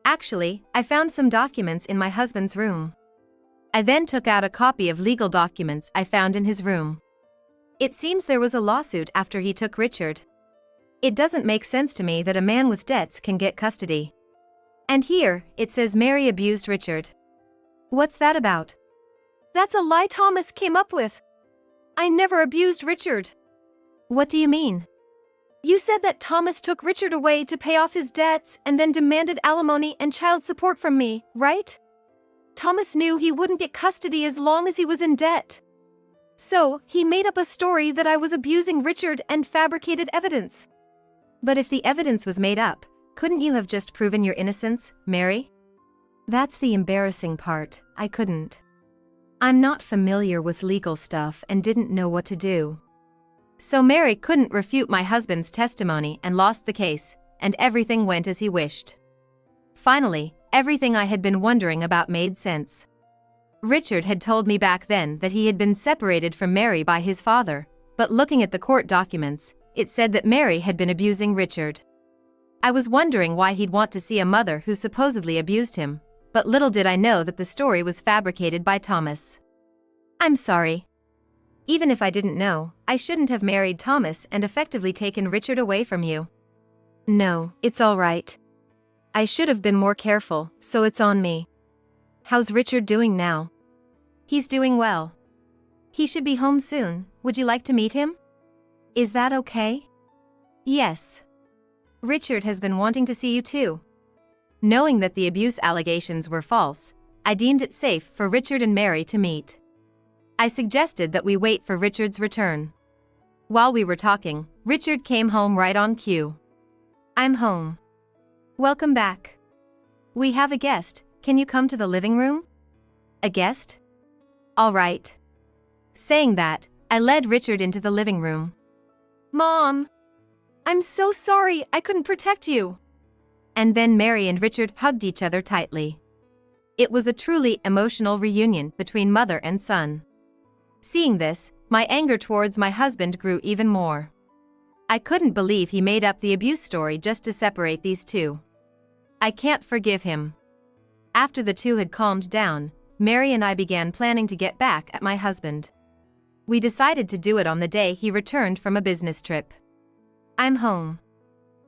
A: Actually, I found some documents in my husband's room. I then took out a copy of legal documents I found in his room. It seems there was a lawsuit after he took Richard. It doesn't make sense to me that a man with debts can get custody. And here, it says Mary abused Richard. What's that about? "That's a lie Thomas came up with. I never abused Richard." "What do you mean?" "You said that Thomas took Richard away to pay off his debts and then demanded alimony and child support from me, right? Thomas knew he wouldn't get custody as long as he was in debt. So, he made up a story that I was abusing Richard and fabricated evidence." "But if the evidence was made up, couldn't you have just proven your innocence, Mary?" "That's the embarrassing part, I couldn't. I'm not familiar with legal stuff and didn't know what to do." So Mary couldn't refute my husband's testimony and lost the case, and everything went as he wished. Finally, everything I had been wondering about made sense. Richard had told me back then that he had been separated from Mary by his father, but looking at the court documents, it said that Mary had been abusing Richard. I was wondering why he'd want to see a mother who supposedly abused him, but little did I know that the story was fabricated by Thomas. "I'm sorry. Even if I didn't know, I shouldn't have married Thomas and effectively taken Richard away from you." "No, it's all right. I should have been more careful, so it's on me." "How's Richard doing now?" "He's doing well. He should be home soon. Would you like to meet him?" "Is that okay?" "Yes. Richard has been wanting to see you too." Knowing that the abuse allegations were false, I deemed it safe for Richard and Mary to meet. I suggested that we wait for Richard's return. While we were talking, Richard came home right on cue. "I'm home." "Welcome back. We have a guest, can you come to the living room?" "A guest? All right." Saying that, I led Richard into the living room. "Mom! I'm so sorry I couldn't protect you." And then Mary and Richard hugged each other tightly. It was a truly emotional reunion between mother and son. Seeing this, my anger towards my husband grew even more. I couldn't believe he made up the abuse story just to separate these two. I can't forgive him. After the two had calmed down, Mary and I began planning to get back at my husband. We decided to do it on the day he returned from a business trip. "I'm home."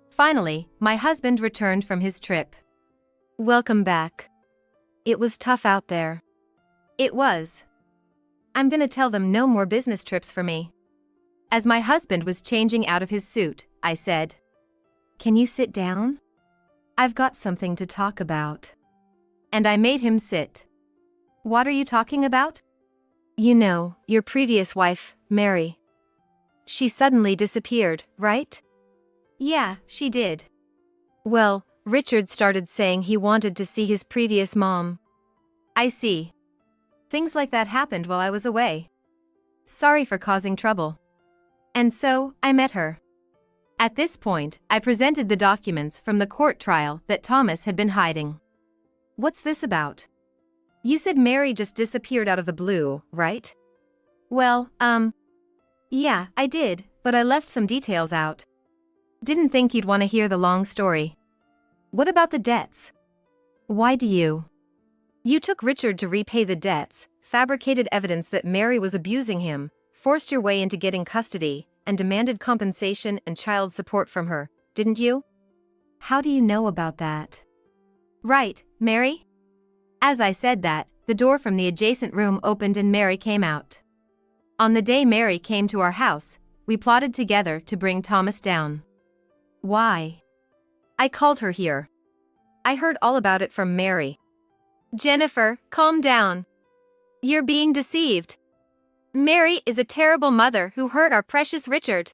A: Finally, my husband returned from his trip. "Welcome back. It was tough out there." "It was. I'm gonna tell them no more business trips for me." As my husband was changing out of his suit, I said, "Can you sit down? I've got something to talk about." And I made him sit. "What are you talking about?" "You know, your previous wife, Mary. She suddenly disappeared, right?" "Yeah, she did." "Well, Richard started saying he wanted to see his previous mom." "I see. Things like that happened while I was away. Sorry for causing trouble." And so, I met her. At this point, I presented the documents from the court trial that Thomas had been hiding. "What's this about? You said Mary just disappeared out of the blue, right?" "Well, yeah, I did, but I left some details out. Didn't think you'd want to hear the long story." "What about the debts? Why do you?" "You took Richard to repay the debts, fabricated evidence that Mary was abusing him, forced your way into getting custody, and demanded compensation and child support from her, didn't you?" "How do you know about that?" "Right, Mary?" As I said that, the door from the adjacent room opened and Mary came out. On the day Mary came to our house, we plotted together to bring Thomas down. "Why?" "I called her here. I heard all about it from Mary." "Jennifer, calm down. You're being deceived. Mary is a terrible mother who hurt our precious Richard."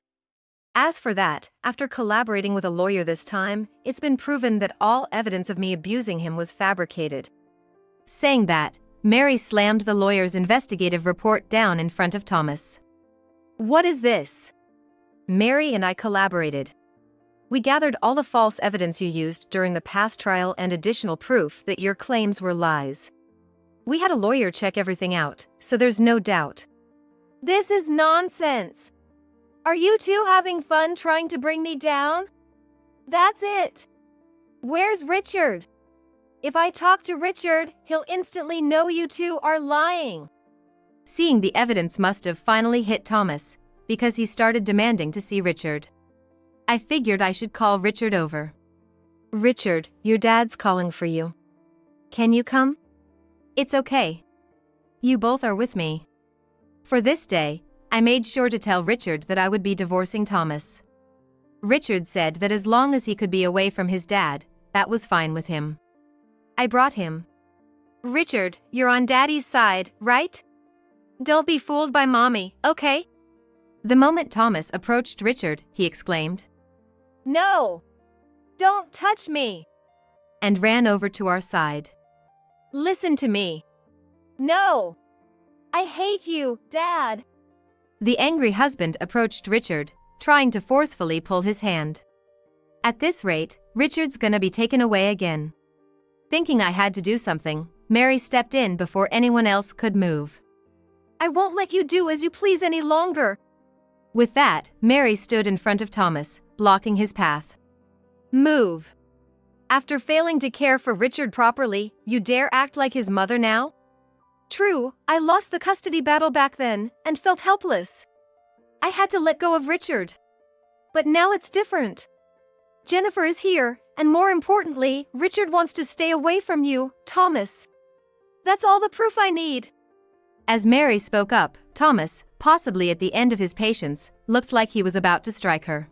A: As for that, after collaborating with a lawyer this time, it's been proven that all evidence of me abusing him was fabricated. Saying that, Mary slammed the lawyer's investigative report down in front of Thomas. "What is this?" "Mary and I collaborated. We gathered all the false evidence you used during the past trial and additional proof that your claims were lies. We had a lawyer check everything out, so there's no doubt." "This is nonsense. Are you two having fun trying to bring me down? That's it. Where's Richard? If I talk to Richard, he'll instantly know you two are lying." Seeing the evidence must have finally hit Thomas, because he started demanding to see Richard. I figured I should call Richard over. "Richard, your dad's calling for you. Can you come?" "It's okay. You both are with me." For this day, I made sure to tell Richard that I would be divorcing Thomas. Richard said that as long as he could be away from his dad, that was fine with him. I brought him. "Richard, you're on Daddy's side, right? Don't be fooled by Mommy, okay?" The moment Thomas approached Richard, he exclaimed, "No! Don't touch me!" and ran over to our side. "Listen to me." "No! I hate you, Dad!" The angry husband approached Richard, trying to forcefully pull his hand. At this rate, Richard's gonna be taken away again. Thinking I had to do something, Mary stepped in before anyone else could move. "I won't let you do as you please any longer." With that, Mary stood in front of Thomas, blocking his path. "Move. After failing to care for Richard properly, you dare act like his mother now?" "True, I lost the custody battle back then, and felt helpless. I had to let go of Richard. But now it's different. Jennifer is here, and more importantly, Richard wants to stay away from you, Thomas. That's all the proof I need." As Mary spoke up, Thomas, possibly at the end of his patience, looked like he was about to strike her.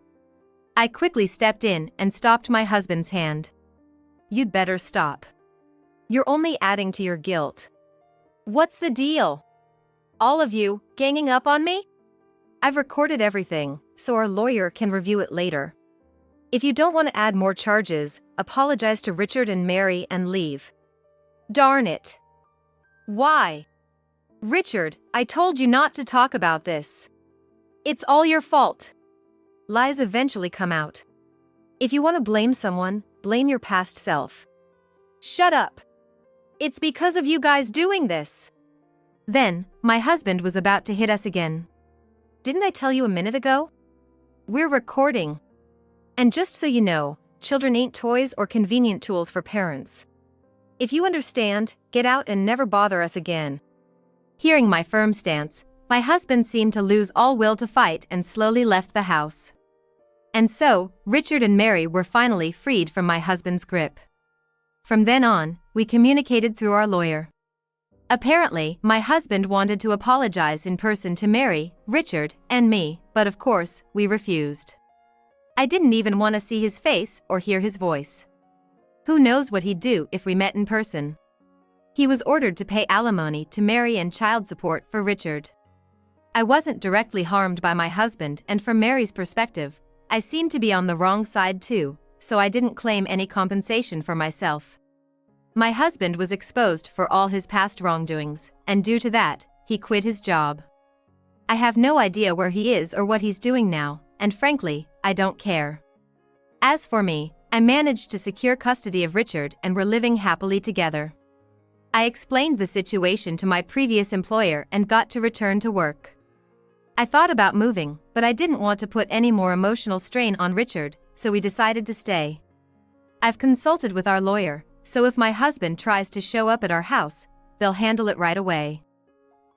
A: I quickly stepped in and stopped my husband's hand. "You'd better stop. You're only adding to your guilt." "What's the deal? All of you, ganging up on me?" "I've recorded everything, so our lawyer can review it later. If you don't want to add more charges, apologize to Richard and Mary and leave." "Darn it. Why?" "Richard, I told you not to talk about this. It's all your fault." Lies eventually come out. If you want to blame someone, blame your past self. "Shut up. It's because of you guys doing this." Then, my husband was about to hit us again. "Didn't I tell you a minute ago? We're recording. And just so you know, children ain't toys or convenient tools for parents. If you understand, get out and never bother us again." Hearing my firm stance, my husband seemed to lose all will to fight and slowly left the house. And so, Richard and Mary were finally freed from my husband's grip. From then on, we communicated through our lawyer. Apparently, my husband wanted to apologize in person to Mary, Richard, and me, but of course, we refused. I didn't even want to see his face or hear his voice. Who knows what he'd do if we met in person? He was ordered to pay alimony to Mary and child support for Richard. I wasn't directly harmed by my husband, and from Mary's perspective, I seemed to be on the wrong side too, so I didn't claim any compensation for myself. My husband was exposed for all his past wrongdoings, and due to that, he quit his job. I have no idea where he is or what he's doing now, and frankly, I don't care. As for me, I managed to secure custody of Richard and we're living happily together. I explained the situation to my previous employer and got to return to work. I thought about moving, but I didn't want to put any more emotional strain on Richard, so we decided to stay. I've consulted with our lawyer, so if my husband tries to show up at our house, they'll handle it right away.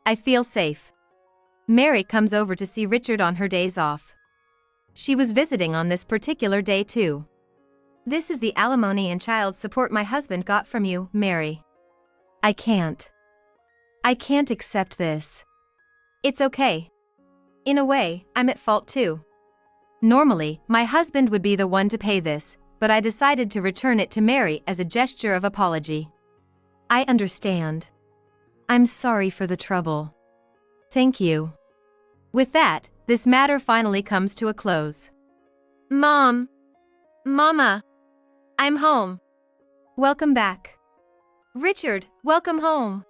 A: I feel safe. Mary comes over to see Richard on her days off. She was visiting on this particular day too. This is the alimony and child support my husband got from you, Mary. I can't accept this. It's okay. In a way, I'm at fault too. Normally, my husband would be the one to pay this, but I decided to return it to Mary as a gesture of apology. I understand. I'm sorry for the trouble. Thank you. With that, this matter finally comes to a close. Mom! Mama! I'm home. Welcome back. Richard, welcome home.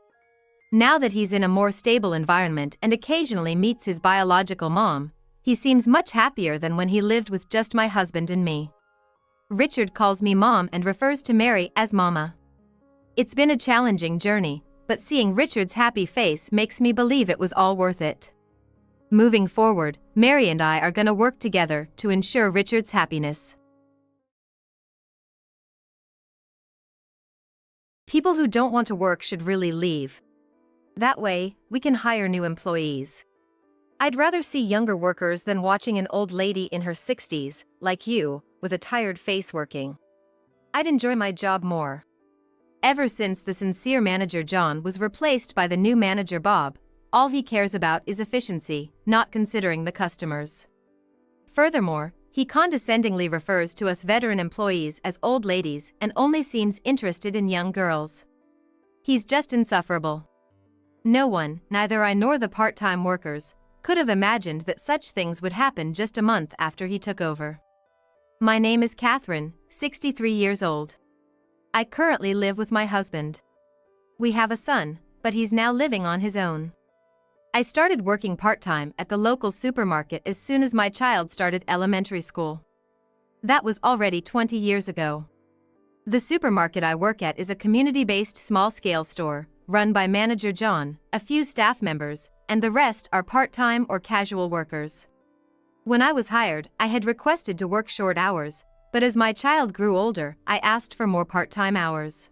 A: Now that he's in a more stable environment and occasionally meets his biological mom, he seems much happier than when he lived with just my husband and me. Richard calls me Mom and refers to Mary as Mama. It's been a challenging journey, but seeing Richard's happy face makes me believe it was all worth it. Moving forward, Mary and I are gonna work together to ensure Richard's happiness. People who don't want to work should really leave. That way, we can hire new employees. I'd rather see younger workers than watching an old lady in her 60s, like you, with a tired face working. I'd enjoy my job more. Ever since the sincere manager John was replaced by the new manager Bob, all he cares about is efficiency, not considering the customers. Furthermore, he condescendingly refers to us veteran employees as old ladies and only seems interested in young girls. He's just insufferable. No one, neither I nor the part-time workers, could have imagined that such things would happen just a month after he took over. My name is Catherine, 63 years old. I currently live with my husband. We have a son, but he's now living on his own. I started working part-time at the local supermarket as soon as my child started elementary school. That was already 20 years ago. The supermarket I work at is a community-based small-scale store, run by manager John, a few staff members, and the rest are part-time or casual workers. When I was hired, I had requested to work short hours, but as my child grew older, I asked for more part-time hours.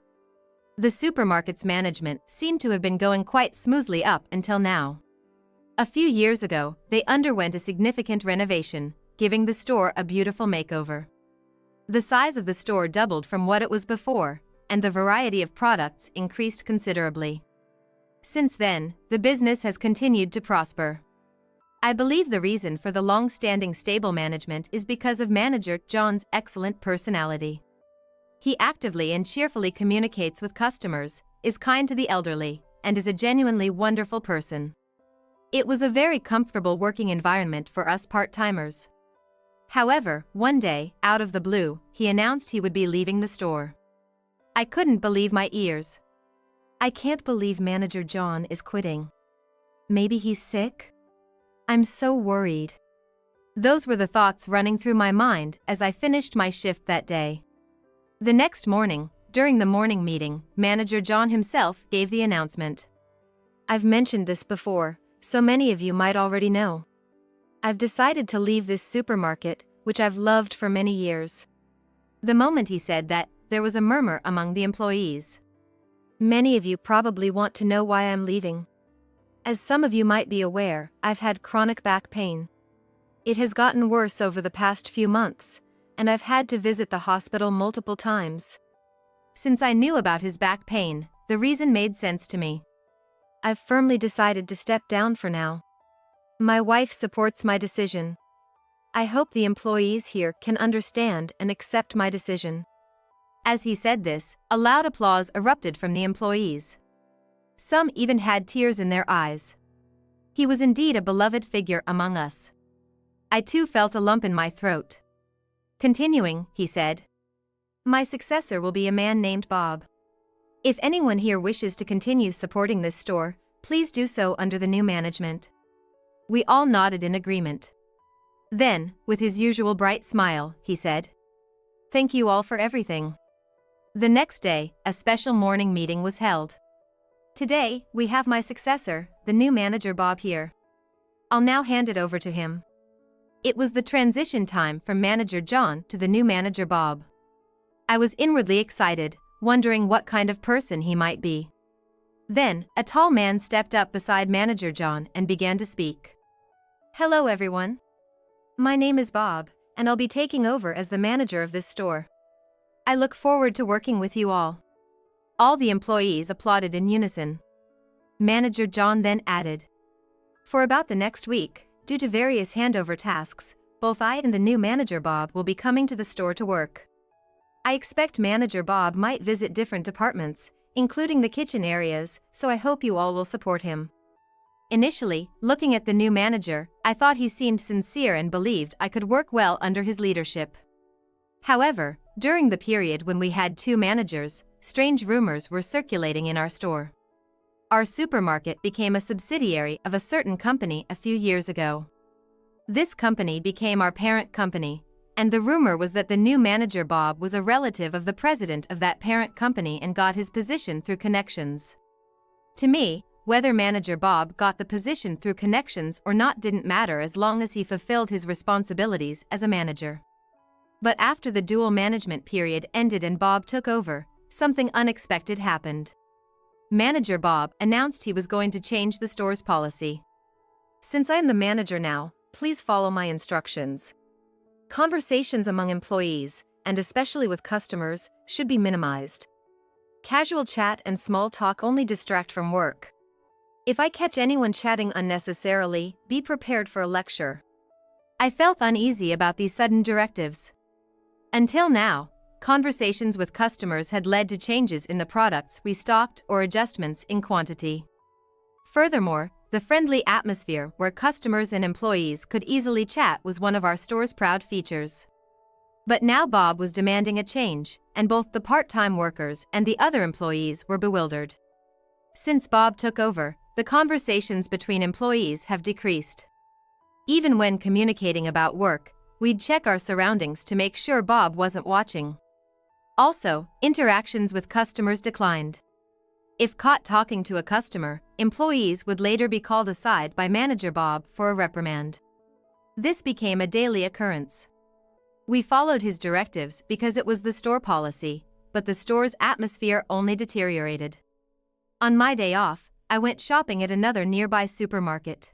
A: The supermarket's management seemed to have been going quite smoothly up until now. A few years ago, they underwent a significant renovation, giving the store a beautiful makeover. The size of the store doubled from what it was before, and the variety of products increased considerably. Since then, the business has continued to prosper. I believe the reason for the long-standing stable management is because of manager John's excellent personality. He actively and cheerfully communicates with customers, is kind to the elderly, and is a genuinely wonderful person. It was a very comfortable working environment for us part-timers. However, one day, out of the blue, he announced he would be leaving the store. I couldn't believe my ears. I can't believe manager John is quitting. Maybe he's sick? I'm so worried. Those were the thoughts running through my mind as I finished my shift that day. The next morning, during the morning meeting, manager John himself gave the announcement. I've mentioned this before, so many of you might already know. I've decided to leave this supermarket, which I've loved for many years. The moment he said that, there was a murmur among the employees. Many of you probably want to know why I'm leaving. As some of you might be aware, I've had chronic back pain. It has gotten worse over the past few months, and I've had to visit the hospital multiple times. Since I knew about his back pain, the reason made sense to me. I've firmly decided to step down for now. My wife supports my decision. I hope the employees here can understand and accept my decision." As he said this, a loud applause erupted from the employees. Some even had tears in their eyes. He was indeed a beloved figure among us. I too felt a lump in my throat. Continuing, he said, "My successor will be a man named Bob. If anyone here wishes to continue supporting this store, please do so under the new management." We all nodded in agreement. Then, with his usual bright smile, he said, "Thank you all for everything." The next day, a special morning meeting was held. "Today, we have my successor, the new manager Bob here. I'll now hand it over to him." It was the transition time from Manager John to the new manager Bob. I was inwardly excited, wondering what kind of person he might be. Then, a tall man stepped up beside Manager John and began to speak. "Hello everyone. My name is Bob, and I'll be taking over as the manager of this store. I look forward to working with you all." All the employees applauded in unison. Manager John then added, "For about the next week, due to various handover tasks, both I and the new manager Bob will be coming to the store to work. I expect Manager Bob might visit different departments, including the kitchen areas, so I hope you all will support him." Initially, looking at the new manager, I thought he seemed sincere and believed I could work well under his leadership. However, during the period when we had two managers, strange rumors were circulating in our store. Our supermarket became a subsidiary of a certain company a few years ago. This company became our parent company, and the rumor was that the new manager Bob was a relative of the president of that parent company and got his position through connections. To me, whether Manager Bob got the position through connections or not didn't matter as long as he fulfilled his responsibilities as a manager. But after the dual management period ended and Bob took over, something unexpected happened. Manager Bob announced he was going to change the store's policy. "Since I am the manager now, please follow my instructions. Conversations among employees, and especially with customers, should be minimized. Casual chat and small talk only distract from work. If I catch anyone chatting unnecessarily, be prepared for a lecture." I felt uneasy about these sudden directives. Until now, conversations with customers had led to changes in the products we stocked or adjustments in quantity. Furthermore, the friendly atmosphere where customers and employees could easily chat was one of our store's proud features. But now Bob was demanding a change, and both the part-time workers and the other employees were bewildered. Since Bob took over, the conversations between employees have decreased. Even when communicating about work, we'd check our surroundings to make sure Bob wasn't watching. Also, interactions with customers declined. If caught talking to a customer, employees would later be called aside by Manager Bob for a reprimand. This became a daily occurrence. We followed his directives because it was the store policy, but the store's atmosphere only deteriorated. On my day off, I went shopping at another nearby supermarket.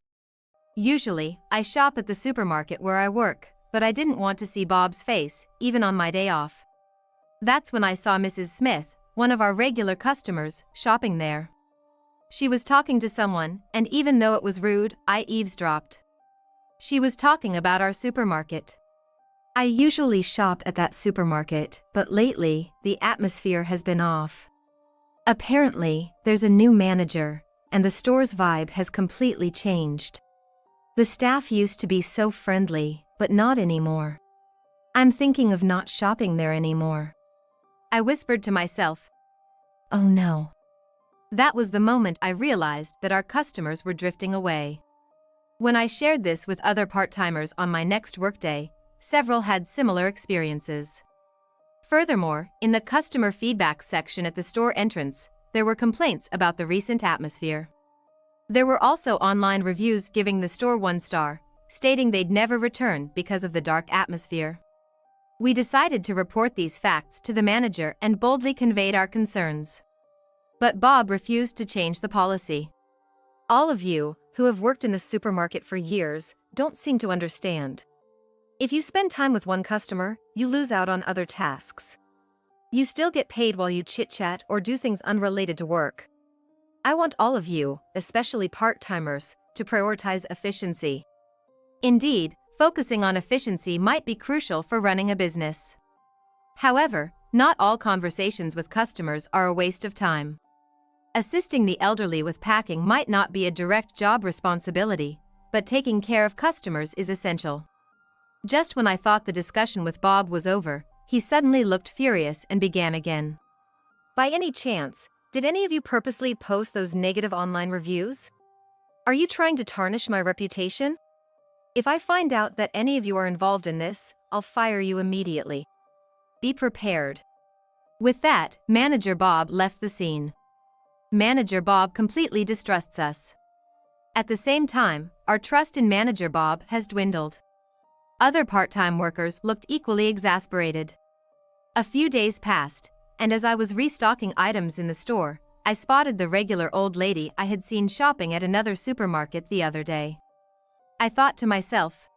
A: Usually, I shop at the supermarket where I work, but I didn't want to see Bob's face, even on my day off. That's when I saw Mrs. Smith, one of our regular customers, shopping there. She was talking to someone, and even though it was rude, I eavesdropped. She was talking about our supermarket. I usually shop at that supermarket, but lately, the atmosphere has been off. Apparently, there's a new manager, and the store's vibe has completely changed. The staff used to be so friendly, but not anymore. I'm thinking of not shopping there anymore. I whispered to myself, "Oh no." That was the moment I realized that our customers were drifting away. When I shared this with other part-timers on my next workday, several had similar experiences. Furthermore, in the customer feedback section at the store entrance, there were complaints about the recent atmosphere. There were also online reviews giving the store 1 star, stating they'd never return because of the dark atmosphere. We decided to report these facts to the manager and boldly conveyed our concerns. But Bob refused to change the policy. All of you, who have worked in the supermarket for years, don't seem to understand. If you spend time with one customer, you lose out on other tasks. You still get paid while you chit-chat or do things unrelated to work. I want all of you, especially part-timers, to prioritize efficiency. Indeed, focusing on efficiency might be crucial for running a business. However, not all conversations with customers are a waste of time. Assisting the elderly with packing might not be a direct job responsibility, but taking care of customers is essential. Just when I thought the discussion with Bob was over, he suddenly looked furious and began again. By any chance, did any of you purposely post those negative online reviews? Are you trying to tarnish my reputation? If I find out that any of you are involved in this, I'll fire you immediately. Be prepared. With that, Manager Bob left the scene. Manager Bob completely distrusts us. At the same time, our trust in Manager Bob has dwindled. Other part-time workers looked equally exasperated. A few days passed, and as I was restocking items in the store, I spotted the regular old lady I had seen shopping at another supermarket the other day. I thought to myself,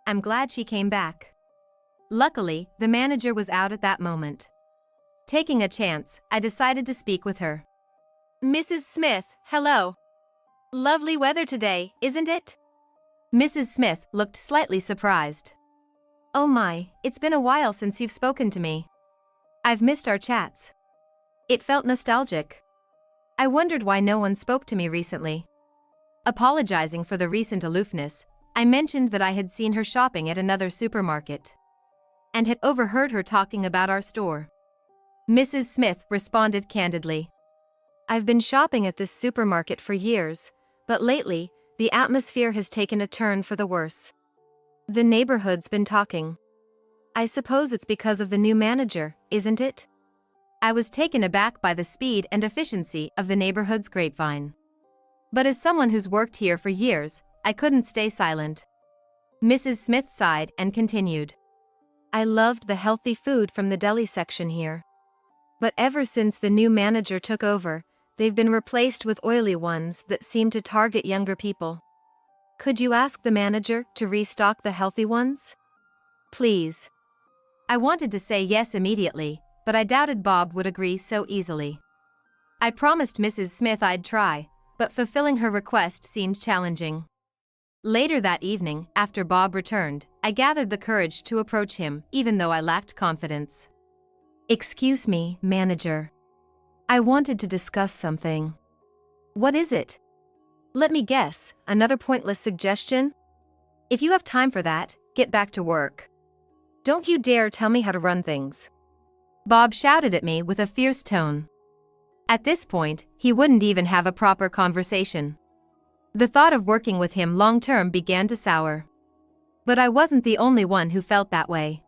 A: I'm glad she came back. Luckily, the manager was out at that moment. Taking a chance, I decided to speak with her. Mrs. Smith, hello. Lovely weather today, isn't it? Mrs. Smith looked slightly surprised. Oh my, it's been a while since you've spoken to me. I've missed our chats. It felt nostalgic. I wondered why no one spoke to me recently. Apologizing for the recent aloofness, I mentioned that I had seen her shopping at another supermarket and had overheard her talking about our store. Mrs. Smith responded candidly. I've been shopping at this supermarket for years, but lately, the atmosphere has taken a turn for the worse. The neighborhood's been talking. I suppose it's because of the new manager, isn't it? I was taken aback by the speed and efficiency of the neighborhood's grapevine. But as someone who's worked here for years, I couldn't stay silent. Mrs. Smith sighed and continued. I loved the healthy food from the deli section here. But ever since the new manager took over, they've been replaced with oily ones that seem to target younger people. Could you ask the manager to restock the healthy ones? Please. I wanted to say yes immediately, but I doubted Bob would agree so easily. I promised Mrs. Smith I'd try, but fulfilling her request seemed challenging. Later that evening, after Bob returned, I gathered the courage to approach him, even though I lacked confidence. Excuse me, manager. I wanted to discuss something. What is it? Let me guess, another pointless suggestion? If you have time for that, get back to work. Don't you dare tell me how to run things. Bob shouted at me with a fierce tone. At this point, he wouldn't even have a proper conversation. The thought of working with him long-term began to sour. But I wasn't the only one who felt that way.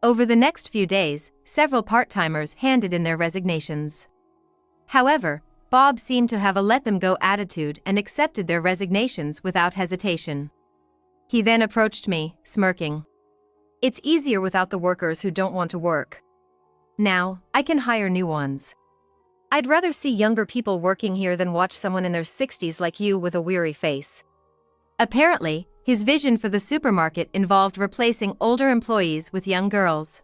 A: Over the next few days, several part-timers handed in their resignations. However, Bob seemed to have a let-them-go attitude and accepted their resignations without hesitation. He then approached me, smirking. It's easier without the workers who don't want to work. Now, I can hire new ones. I'd rather see younger people working here than watch someone in their 60s like you with a weary face. Apparently, his vision for the supermarket involved replacing older employees with young girls.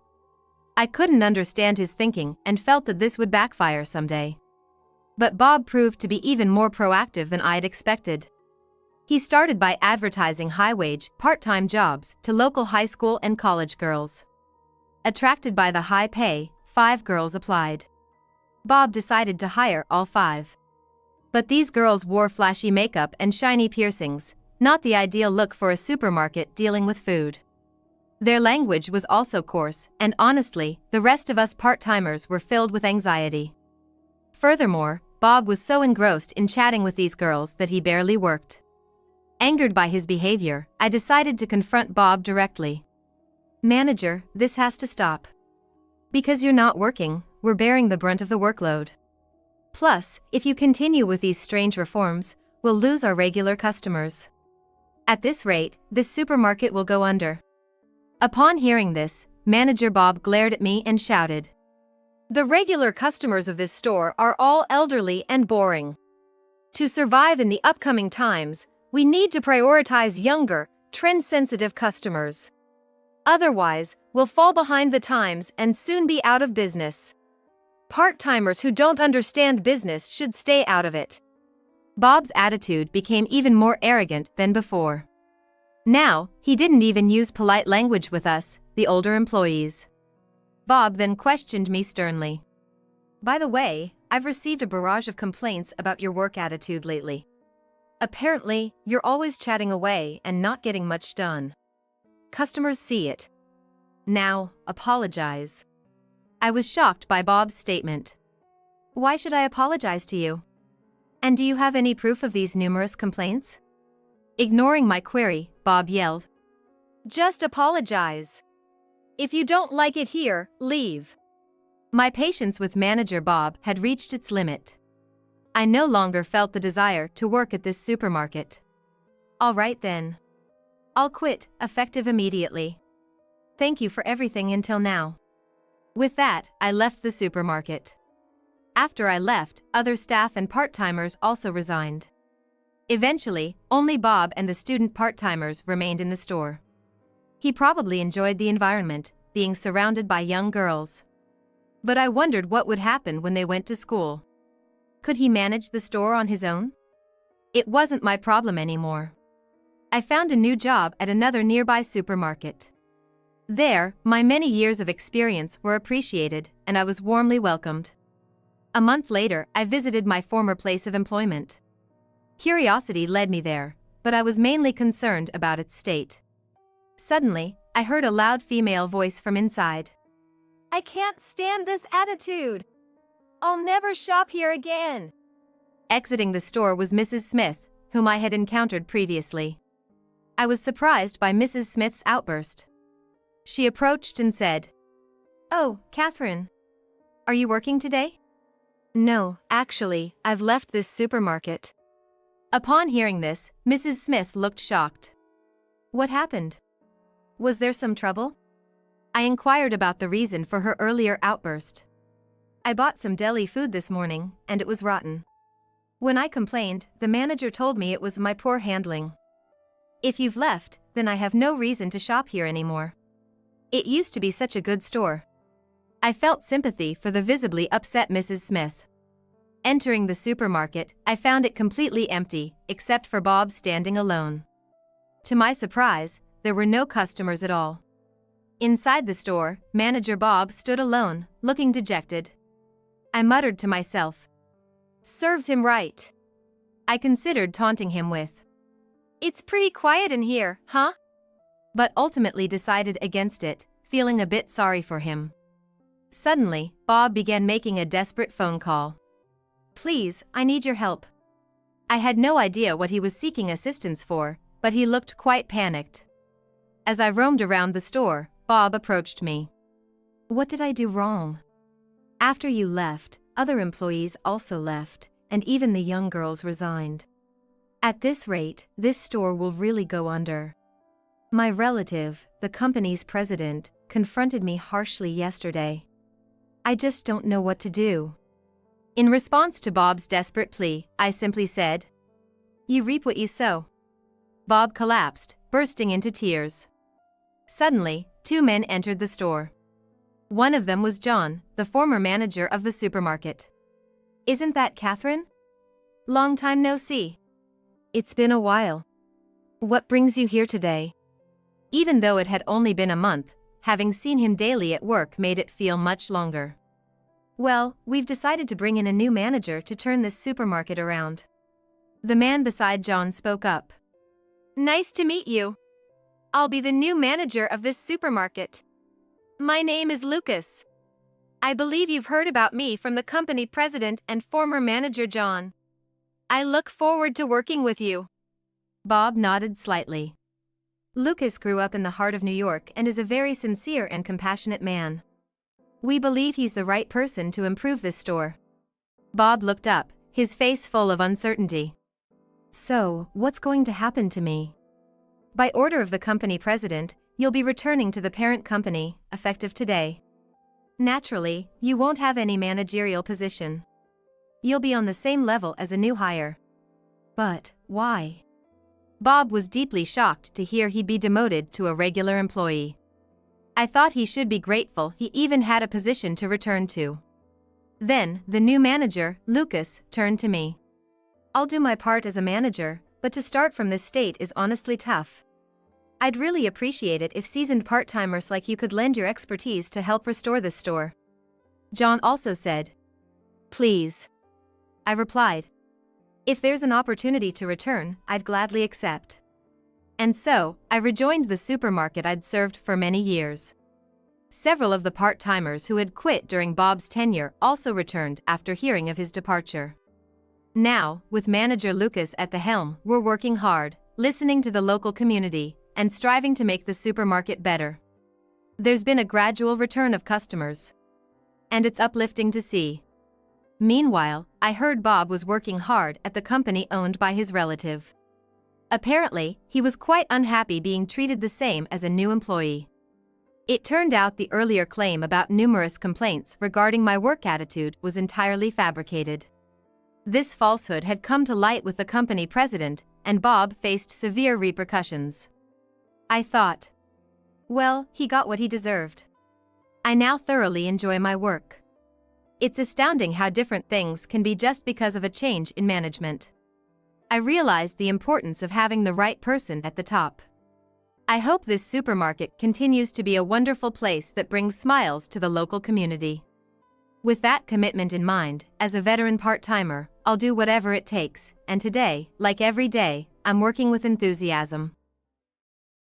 A: I couldn't understand his thinking and felt that this would backfire someday. But Bob proved to be even more proactive than I'd expected. He started by advertising high-wage, part-time jobs to local high school and college girls. Attracted by the high pay, 5 girls applied. Bob decided to hire all 5. But these girls wore flashy makeup and shiny piercings, not the ideal look for a supermarket dealing with food. Their language was also coarse, and honestly, the rest of us part-timers were filled with anxiety. Furthermore, Bob was so engrossed in chatting with these girls that he barely worked. Angered by his behavior, I decided to confront Bob directly. Manager, this has to stop. Because you're not working, we're bearing the brunt of the workload. Plus, if you continue with these strange reforms, we'll lose our regular customers. At this rate, this supermarket will go under. Upon hearing this, Manager Bob glared at me and shouted. The regular customers of this store are all elderly and boring. To survive in the upcoming times, we need to prioritize younger, trend-sensitive customers. Otherwise, we'll fall behind the times and soon be out of business. Part-timers who don't understand business should stay out of it. Bob's attitude became even more arrogant than before. Now, he didn't even use polite language with us, the older employees. Bob then questioned me sternly. By the way, I've received a barrage of complaints about your work attitude lately. Apparently, you're always chatting away and not getting much done. Customers see it. Now, apologize. I was shocked by Bob's statement. Why should I apologize to you? And do you have any proof of these numerous complaints? Ignoring my query, Bob yelled. Just apologize. If you don't like it here, leave. My patience with Manager Bob had reached its limit. I no longer felt the desire to work at this supermarket. All right then. I'll quit, effective immediately. Thank you for everything until now. With that, I left the supermarket. After I left, other staff and part-timers also resigned. Eventually, only Bob and the student part-timers remained in the store. He probably enjoyed the environment, being surrounded by young girls. But I wondered what would happen when they went to school. Could he manage the store on his own? It wasn't my problem anymore. I found a new job at another nearby supermarket. There, my many years of experience were appreciated, and I was warmly welcomed. A month later, I visited my former place of employment. Curiosity led me there, but I was mainly concerned about its state. Suddenly, I heard a loud female voice from inside. I can't stand this attitude. I'll never shop here again. Exiting the store was Mrs. Smith, whom I had encountered previously. I was surprised by Mrs. Smith's outburst. She approached and said, Oh, Catherine. Are you working today? No, actually, I've left this supermarket. Upon hearing this, Mrs. Smith looked shocked. What happened? Was there some trouble? I inquired about the reason for her earlier outburst. I bought some deli food this morning, and it was rotten. When I complained, the manager told me it was my poor handling. If you've left, then I have no reason to shop here anymore. It used to be such a good store. I felt sympathy for the visibly upset Mrs. Smith. Entering the supermarket, I found it completely empty, except for Bob standing alone. To my surprise, there were no customers at all. Inside the store, Manager Bob stood alone, looking dejected. I muttered to myself. Serves him right. I considered taunting him with, It's pretty quiet in here, huh? But ultimately decided against it, feeling a bit sorry for him. Suddenly, Bob began making a desperate phone call. Please, I need your help. I had no idea what he was seeking assistance for, but he looked quite panicked. As I roamed around the store, Bob approached me. What did I do wrong? After you left, other employees also left, and even the young girls resigned. At this rate, this store will really go under. My relative, the company's president, confronted me harshly yesterday. I just don't know what to do. In response to Bob's desperate plea, I simply said, You reap what you sow. Bob collapsed, bursting into tears. Suddenly, two men entered the store. One of them was John, the former manager of the supermarket. Isn't that Catherine? Long time no see. It's been a while. What brings you here today? Even though it had only been a month, having seen him daily at work made it feel much longer. Well, we've decided to bring in a new manager to turn this supermarket around. The man beside John spoke up. Nice to meet you. I'll be the new manager of this supermarket. My name is Lucas. I believe you've heard about me from the company president and former manager John. I look forward to working with you. Bob nodded slightly. Lucas grew up in the heart of New York and is a very sincere and compassionate man. We believe he's the right person to improve this store. Bob looked up, his face full of uncertainty. So, what's going to happen to me? By order of the company president, you'll be returning to the parent company, effective today. Naturally, you won't have any managerial position. You'll be on the same level as a new hire. But, why? Bob was deeply shocked to hear he'd be demoted to a regular employee. I thought he should be grateful he even had a position to return to. Then, the new manager, Lucas, turned to me. I'll do my part as a manager, but to start from this state is honestly tough. I'd really appreciate it if seasoned part-timers like you could lend your expertise to help restore this store. John also said. Please. I replied. If there's an opportunity to return, I'd gladly accept. And so, I rejoined the supermarket I'd served for many years. Several of the part-timers who had quit during Bob's tenure also returned after hearing of his departure. Now, with manager Lucas at the helm, we're working hard, listening to the local community, and striving to make the supermarket better. There's been a gradual return of customers. And it's uplifting to see. Meanwhile, I heard Bob was working hard at the company owned by his relative. Apparently, he was quite unhappy being treated the same as a new employee. It turned out the earlier claim about numerous complaints regarding my work attitude was entirely fabricated. This falsehood had come to light with the company president, and Bob faced severe repercussions. I thought. Well, he got what he deserved. I now thoroughly enjoy my work. It's astounding how different things can be just because of a change in management. I realized the importance of having the right person at the top. I hope this supermarket continues to be a wonderful place that brings smiles to the local community. With that commitment in mind, as a veteran part-timer, I'll do whatever it takes, and today, like every day, I'm working with enthusiasm.